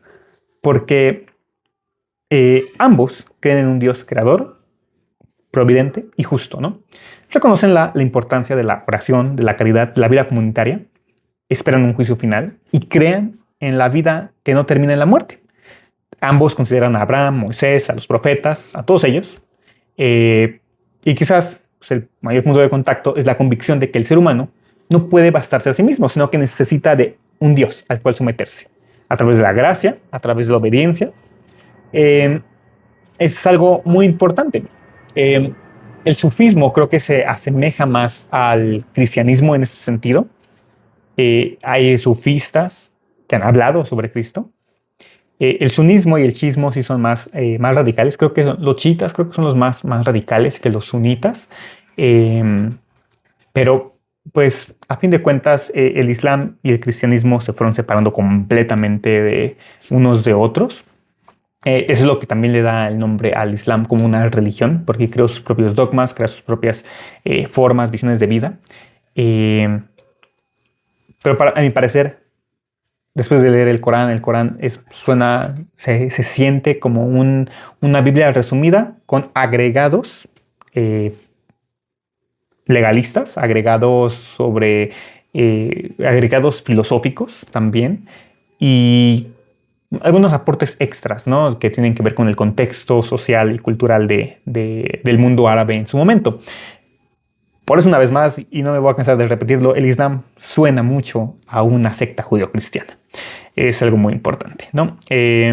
porque ambos creen en un Dios creador, providente y justo, ¿no? Reconocen la importancia de la oración, de la caridad, de la vida comunitaria, esperan un juicio final y crean en la vida que no termina en la muerte. Ambos consideran a Abraham, Moisés, a los profetas, a todos ellos. Y quizás pues, el mayor punto de contacto es la convicción de que el ser humano no puede bastarse a sí mismo, sino que necesita de un Dios al cual someterse, a través de la gracia, a través de la obediencia. Es algo muy importante. El sufismo creo que se asemeja más al cristianismo en este sentido. Hay sufistas que han hablado sobre Cristo. El sunismo y el chiismo sí son más radicales. Creo que los chiitas creo que son los más radicales que los sunitas. Pero, pues, a fin de cuentas, el Islam y el cristianismo se fueron separando completamente de unos de otros. Eso es lo que también le da el nombre al Islam como una religión, porque creó sus propios dogmas, creó sus propias formas, visiones de vida. Pero a mi parecer, después de leer el Corán se siente como una Biblia resumida con agregados legalistas, agregados agregados filosóficos también, y algunos aportes extras, ¿no? Que tienen que ver con el contexto social y cultural del mundo árabe en su momento. Por eso, una vez más, y no me voy a cansar de repetirlo, el Islam suena mucho a una secta judio-cristiana. Es algo muy importante, ¿no? Sí,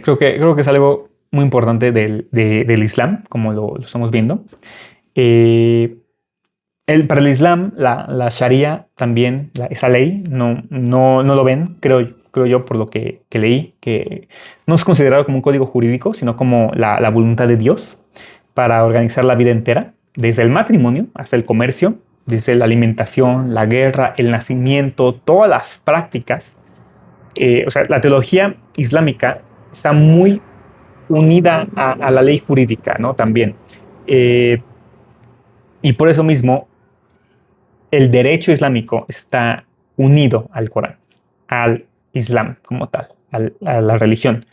creo que es algo muy importante del Islam, como lo estamos viendo. Para el Islam, la Sharia también, esa ley, no lo ven, creo creo yo, por lo que leí, que no es considerado como un código jurídico, sino como la voluntad de Dios para organizar la vida entera, desde el matrimonio hasta el comercio, desde la alimentación, la guerra, el nacimiento, todas las prácticas. O sea, la teología islámica está muy unida a la ley jurídica, ¿no? También. Eh, y por eso mismo, el derecho islámico está unido al Corán, al Islam como tal, a la religión.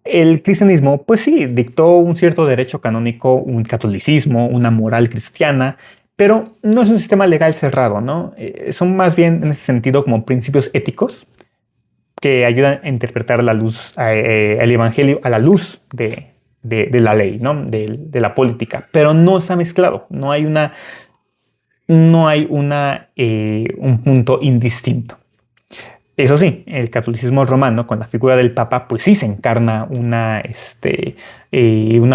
El cristianismo, pues sí, dictó un cierto derecho canónico, un catolicismo, una moral cristiana, pero no es un sistema legal cerrado, ¿no? Son más bien en ese sentido como principios éticos que ayudan a interpretar la luz, el evangelio a la luz de la ley, ¿no? De la política, pero no está mezclado, un punto indistinto. Eso sí, el catolicismo romano, con la figura del Papa, pues sí se encarna una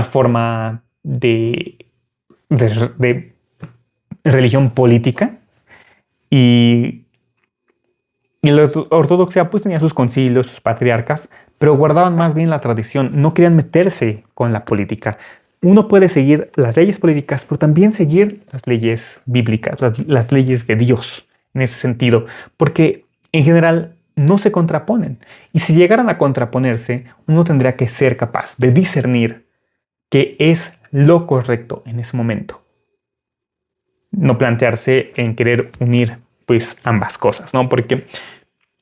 forma de religión política y, y la ortodoxia pues tenía sus concilios, sus patriarcas, pero guardaban más bien la tradición, no querían meterse con la política. Uno puede seguir las leyes políticas, pero también seguir las leyes bíblicas, las leyes de Dios, en ese sentido, porque en general no se contraponen. Y si llegaran a contraponerse, uno tendría que ser capaz de discernir qué es lo correcto en ese momento. No plantearse en querer unir pues ambas cosas, ¿no? Porque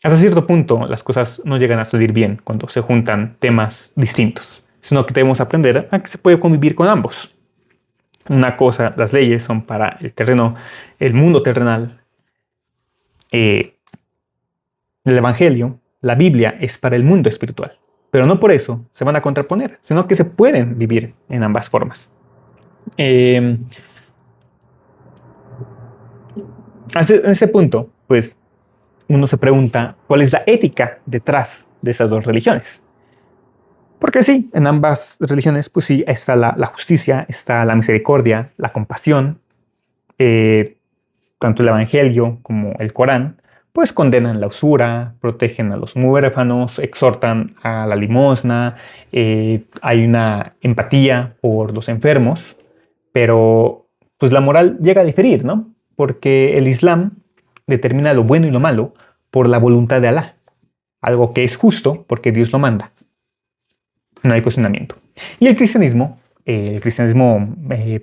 hasta cierto punto las cosas no llegan a salir bien cuando se juntan temas distintos, sino que debemos aprender a que se puede convivir con ambos. Una cosa, las leyes son para el terreno, el mundo terrenal. El Evangelio, la Biblia, es para el mundo espiritual. Pero no por eso se van a contraponer, sino que se pueden vivir en ambas formas. En ese punto, pues, uno se pregunta cuál es la ética detrás de esas dos religiones. Porque sí, en ambas religiones, pues sí, está la justicia, está la misericordia, la compasión. Tanto el Evangelio como el Corán, pues condenan la usura, protegen a los huérfanos, exhortan a la limosna, hay una empatía por los enfermos, pero pues la moral llega a diferir, ¿no? Porque el Islam determina lo bueno y lo malo por la voluntad de Alá, algo que es justo porque Dios lo manda. No hay cuestionamiento. Y el cristianismo,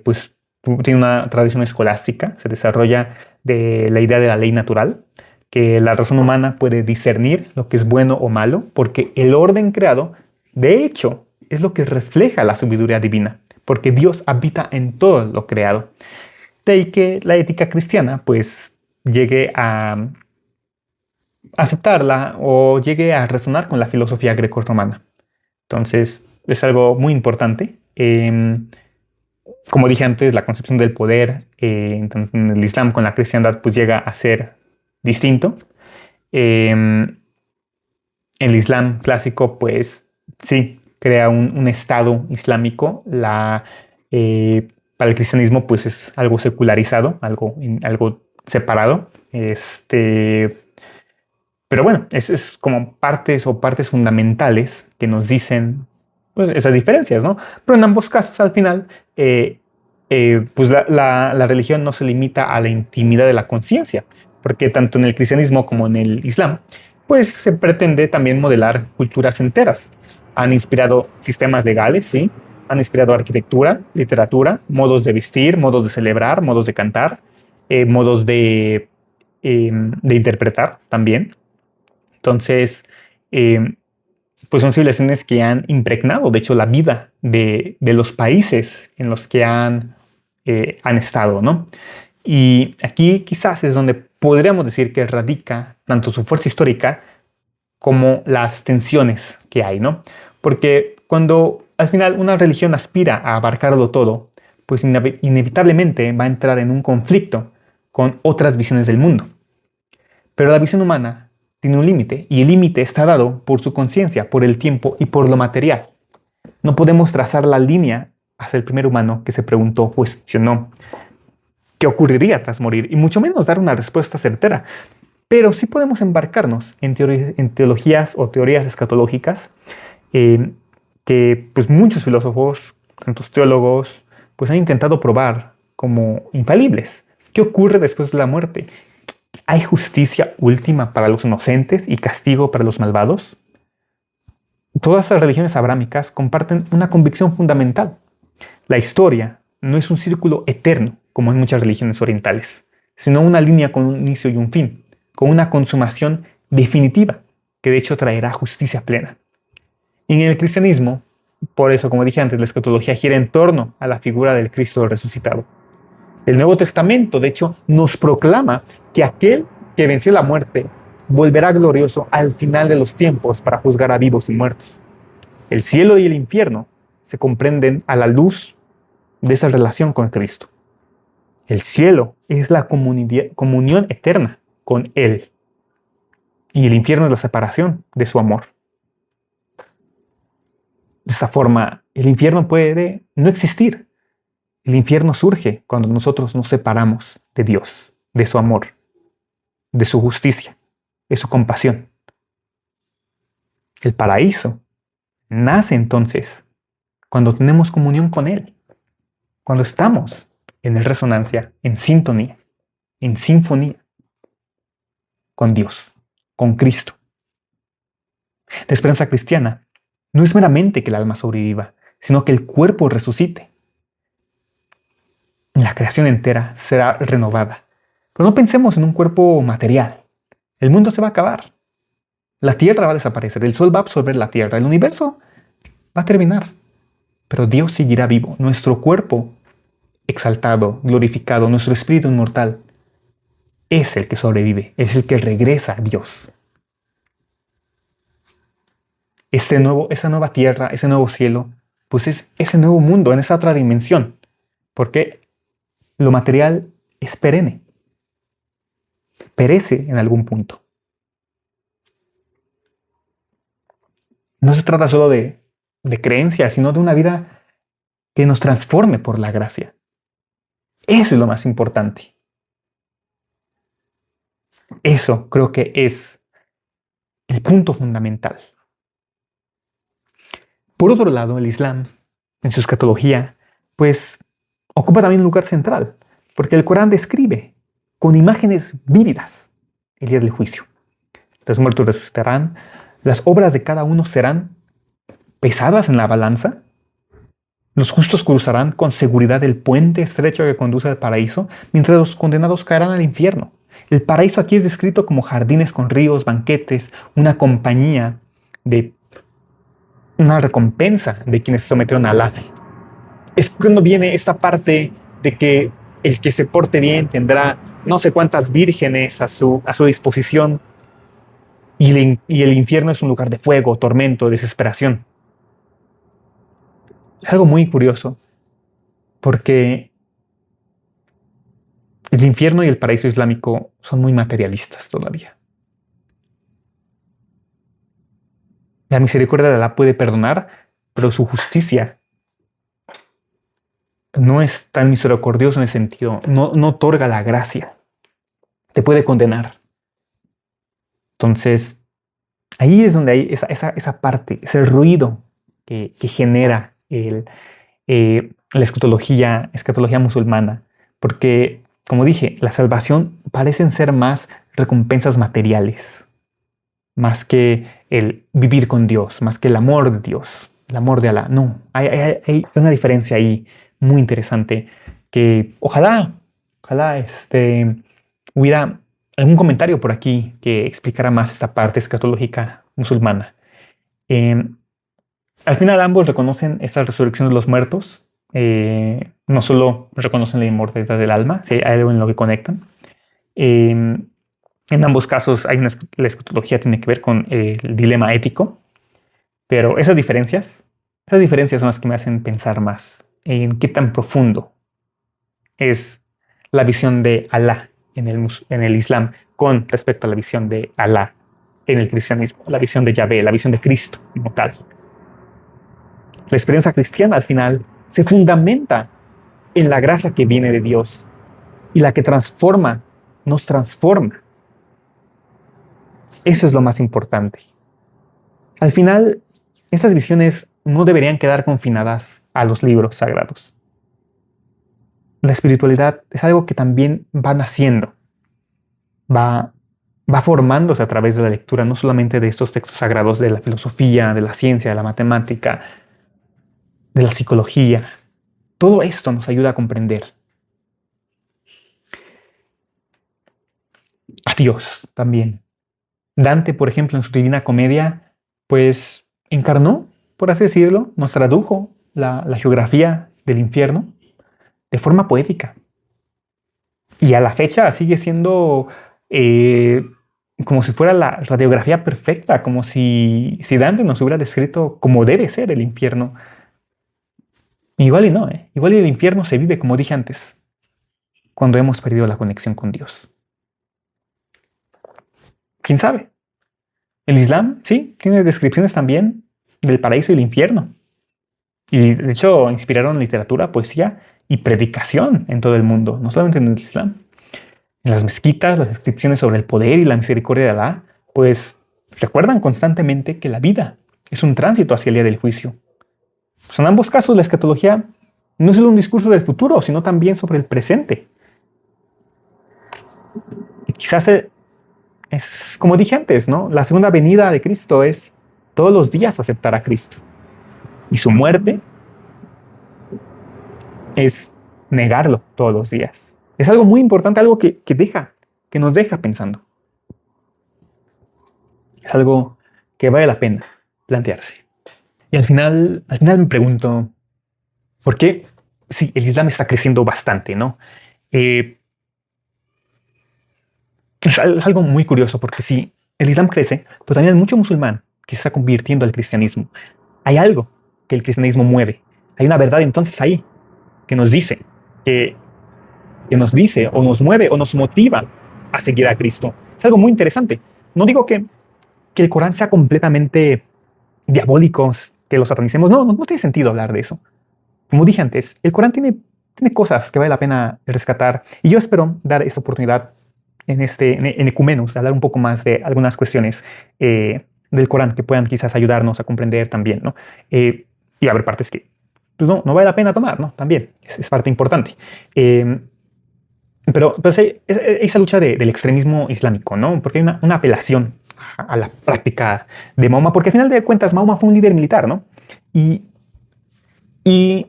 pues tiene una tradición escolástica, se desarrolla de la idea de la ley natural, que la razón humana puede discernir lo que es bueno o malo, porque el orden creado, de hecho, es lo que refleja la sabiduría divina, porque Dios habita en todo lo creado. De ahí que la ética cristiana, pues, llegue a aceptarla o llegue a resonar con la filosofía greco-romana. Entonces, es algo muy importante. Como dije antes, la concepción del poder tanto en el Islam con la cristiandad pues llega a ser distinto. El Islam clásico pues sí crea un Estado islámico. Para el cristianismo pues es algo secularizado, algo separado. Pero bueno, es como partes fundamentales que nos dicen pues, esas diferencias, ¿no? Pero en ambos casos, al final, pues la religión no se limita a la intimidad de la conciencia, porque tanto en el cristianismo como en el Islam, pues se pretende también modelar culturas enteras. Han inspirado sistemas legales, ¿sí? Han inspirado arquitectura, literatura, modos de vestir, modos de celebrar, modos de cantar, modos de interpretar también. Entonces, pues son civilizaciones que han impregnado, de hecho, la vida de los países en los que han estado, ¿no? Y aquí quizás es donde podríamos decir que radica tanto su fuerza histórica como las tensiones que hay, ¿no? Porque cuando al final una religión aspira a abarcarlo todo, pues inevitablemente va a entrar en un conflicto con otras visiones del mundo. Pero la visión humana tiene un límite, y el límite está dado por su conciencia, por el tiempo y por lo material. No podemos trazar la línea hacia el primer humano que se preguntó, cuestionó qué ocurriría tras morir, y mucho menos dar una respuesta certera. Pero sí podemos embarcarnos en, en teologías o teorías escatológicas que pues, muchos filósofos, tantos teólogos, pues, han intentado probar como infalibles. ¿Qué ocurre después de la muerte? ¿Hay justicia última para los inocentes y castigo para los malvados? Todas las religiones abrámicas comparten una convicción fundamental. La historia no es un círculo eterno, como en muchas religiones orientales, sino una línea con un inicio y un fin, con una consumación definitiva, que de hecho traerá justicia plena. Y en el cristianismo, por eso, como dije antes, la escatología gira en torno a la figura del Cristo resucitado. El Nuevo Testamento, de hecho, nos proclama que aquel que venció la muerte volverá glorioso al final de los tiempos para juzgar a vivos y muertos. El cielo y el infierno se comprenden a la luz de esa relación con Cristo. El cielo es la comunión eterna con Él. Y el infierno es la separación de su amor. De esa forma, el infierno puede no existir. El infierno surge cuando nosotros nos separamos de Dios, de su amor, de su justicia, de su compasión. El paraíso nace entonces cuando tenemos comunión con Él, cuando estamos en resonancia, en sintonía, en sinfonía con Dios, con Cristo. La esperanza cristiana no es meramente que el alma sobreviva, sino que el cuerpo resucite. La creación entera será renovada. Pero no pensemos en un cuerpo material. El mundo se va a acabar. La tierra va a desaparecer, el sol va a absorber la tierra, el universo va a terminar. Pero Dios seguirá vivo. Nuestro cuerpo exaltado, glorificado, nuestro espíritu inmortal, es el que sobrevive, es el que regresa a Dios. Esa nueva tierra, ese nuevo cielo, pues es ese nuevo mundo, en esa otra dimensión. Porque lo material es perenne. Perece en algún punto. No se trata solo de creencias, sino de una vida que nos transforme por la gracia. Eso es lo más importante. Eso creo que es el punto fundamental. Por otro lado, el Islam, en su escatología, pues ocupa también un lugar central, porque el Corán describe con imágenes vívidas el día del juicio. Los muertos resucitarán, las obras de cada uno serán pesadas en la balanza, los justos cruzarán con seguridad el puente estrecho que conduce al paraíso, mientras los condenados caerán al infierno. El paraíso aquí es descrito como jardines con ríos, banquetes, una compañía de una recompensa de quienes se sometieron a Alá. Es cuando viene esta parte de que el que se porte bien tendrá no sé cuántas vírgenes a su disposición y el infierno es un lugar de fuego, tormento, desesperación. Es algo muy curioso porque el infierno y el paraíso islámico son muy materialistas todavía. La misericordia de Alá puede perdonar, pero su justicia no es tan misericordiosa en ese sentido. No otorga la gracia. Te puede condenar. Entonces, ahí es donde hay esa parte, ese ruido que genera la escatología musulmana. Porque, como dije, la salvación parecen ser más recompensas materiales, más que el vivir con Dios, más que el amor de Dios, el amor de Alá. No, hay una diferencia ahí muy interesante que ojalá hubiera algún comentario por aquí que explicara más esta parte escatológica musulmana. Al final ambos reconocen esta resurrección de los muertos. No solo reconocen la inmortalidad del alma, si hay algo en lo que conectan. En ambos casos la escatología tiene que ver con el dilema ético, pero esas diferencias son las que me hacen pensar más en qué tan profundo es la visión de Alá en el Islam con respecto a la visión de Alá en el cristianismo, la visión de Yahvé, la visión de Cristo como tal. La experiencia cristiana al final se fundamenta en la gracia que viene de Dios y la que nos transforma. Eso es lo más importante. Al final, estas visiones no deberían quedar confinadas a los libros sagrados. La espiritualidad es algo que también va naciendo, va, va formándose a través de la lectura, no solamente de estos textos sagrados de la filosofía, de la ciencia, de la matemática, de la psicología. Todo esto nos ayuda a comprender a Dios también. Dante, por ejemplo, en su Divina Comedia, pues encarnó, por así decirlo, nos tradujo la geografía del infierno de forma poética. Y a la fecha sigue siendo como si fuera la radiografía perfecta, como si Dante nos hubiera descrito cómo debe ser el infierno. Igual y no, ¿eh? Igual y el infierno se vive, como dije antes, cuando hemos perdido la conexión con Dios. ¿Quién sabe? El Islam, sí, tiene descripciones también del paraíso y el infierno. Y de hecho inspiraron literatura, poesía y predicación en todo el mundo, no solamente en el Islam. En las mezquitas, las inscripciones sobre el poder y la misericordia de Alá, pues recuerdan constantemente que la vida es un tránsito hacia el día del juicio. Pues en ambos casos, la escatología no es solo un discurso del futuro, sino también sobre el presente. Y quizás es como dije antes, ¿no? La segunda venida de Cristo es todos los días aceptar a Cristo. Y su muerte es negarlo todos los días. Es algo muy importante, algo que nos deja pensando. Es algo que vale la pena plantearse. Y al final me pregunto, ¿por qué? Sí, el Islam está creciendo bastante, ¿no? Es algo muy curioso porque sí, el Islam crece, pero también hay mucho musulmán que se está convirtiendo al cristianismo. Hay algo que el cristianismo mueve. Hay una verdad entonces ahí que nos dice, que, que nos dice o nos mueve o nos motiva a seguir a Cristo. Es algo muy interesante. No digo que el Corán sea completamente diabólico, que lo satanicemos. No tiene sentido hablar de eso. Como dije antes, el Corán tiene cosas que vale la pena rescatar. Y yo espero dar esta oportunidad en Ecumenus, de hablar un poco más de algunas cuestiones del Corán que puedan quizás ayudarnos a comprender también, ¿no? Y haber partes que pues no vale la pena tomar, ¿no? También es parte importante. Pero sí, esa lucha del extremismo islámico, ¿no? Porque hay una apelación a la práctica de Mahoma, porque al final de cuentas Mahoma fue un líder militar, ¿no? Y, y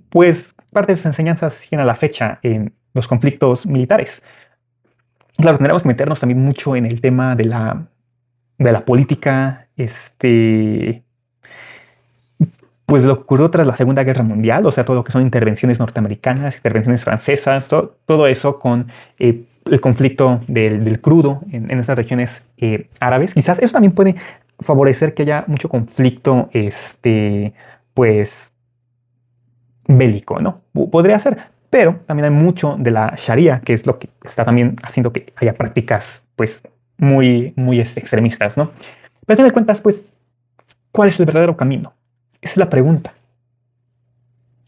pues parte de sus enseñanzas siguen a la fecha en los conflictos militares. Claro, tendríamos que meternos también mucho en el tema de la política, pues lo que ocurrió tras la Segunda Guerra Mundial, o sea, todo lo que son intervenciones norteamericanas, intervenciones francesas, todo eso con el conflicto del crudo en estas regiones árabes. Quizás eso también puede favorecer que haya mucho conflicto, pues, bélico, ¿no? Podría ser, pero también hay mucho de la Sharia, que es lo que está también haciendo que haya prácticas, pues, muy extremistas, ¿no? Pero a fin de cuentas, pues, ¿cuál es el verdadero camino? Esa es la pregunta.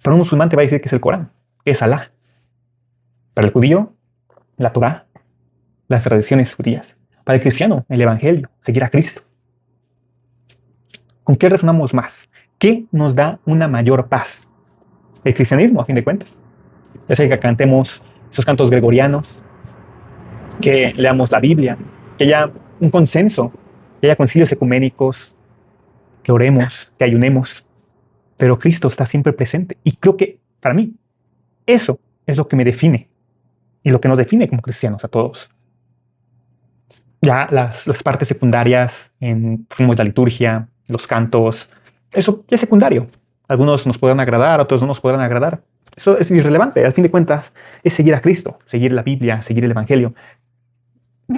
Para un musulmán te va a decir que es el Corán, es Alá. Para el judío, la Torá, las tradiciones judías. Para el cristiano, el Evangelio, seguir a Cristo. ¿Con qué resonamos más? ¿Qué nos da una mayor paz? El cristianismo, a fin de cuentas. Ya sea que cantemos esos cantos gregorianos, que leamos la Biblia, que haya un consenso, que haya concilios ecuménicos, que oremos, que ayunemos. Pero Cristo está siempre presente. Y creo que, para mí, eso es lo que me define y lo que nos define como cristianos a todos. Ya las partes secundarias como la liturgia, los cantos, eso ya es secundario. Algunos nos podrán agradar, otros no nos podrán agradar. Eso es irrelevante. Al fin de cuentas, es seguir a Cristo, seguir la Biblia, seguir el Evangelio.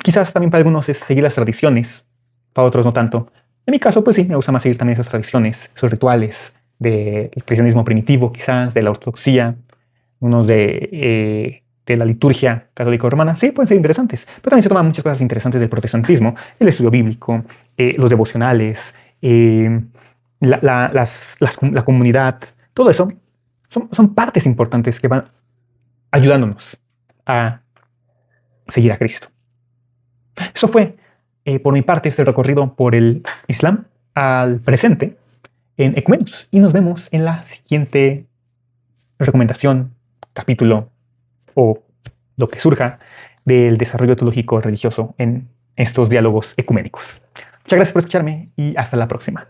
Quizás también para algunos es seguir las tradiciones, para otros no tanto. En mi caso, pues sí, me gusta más seguir también esas tradiciones, esos rituales del cristianismo primitivo, quizás, de la ortodoxia, unos de la liturgia católico-romana. Sí, pueden ser interesantes, pero también se toman muchas cosas interesantes del protestantismo, el estudio bíblico, los devocionales, la comunidad, todo eso son partes importantes que van ayudándonos a seguir a Cristo. Eso fue por mi parte, este recorrido por el Islam al presente en Ecumenos. Y nos vemos en la siguiente recomendación, capítulo o lo que surja del desarrollo teológico religioso en estos diálogos ecuménicos. Muchas gracias por escucharme y hasta la próxima.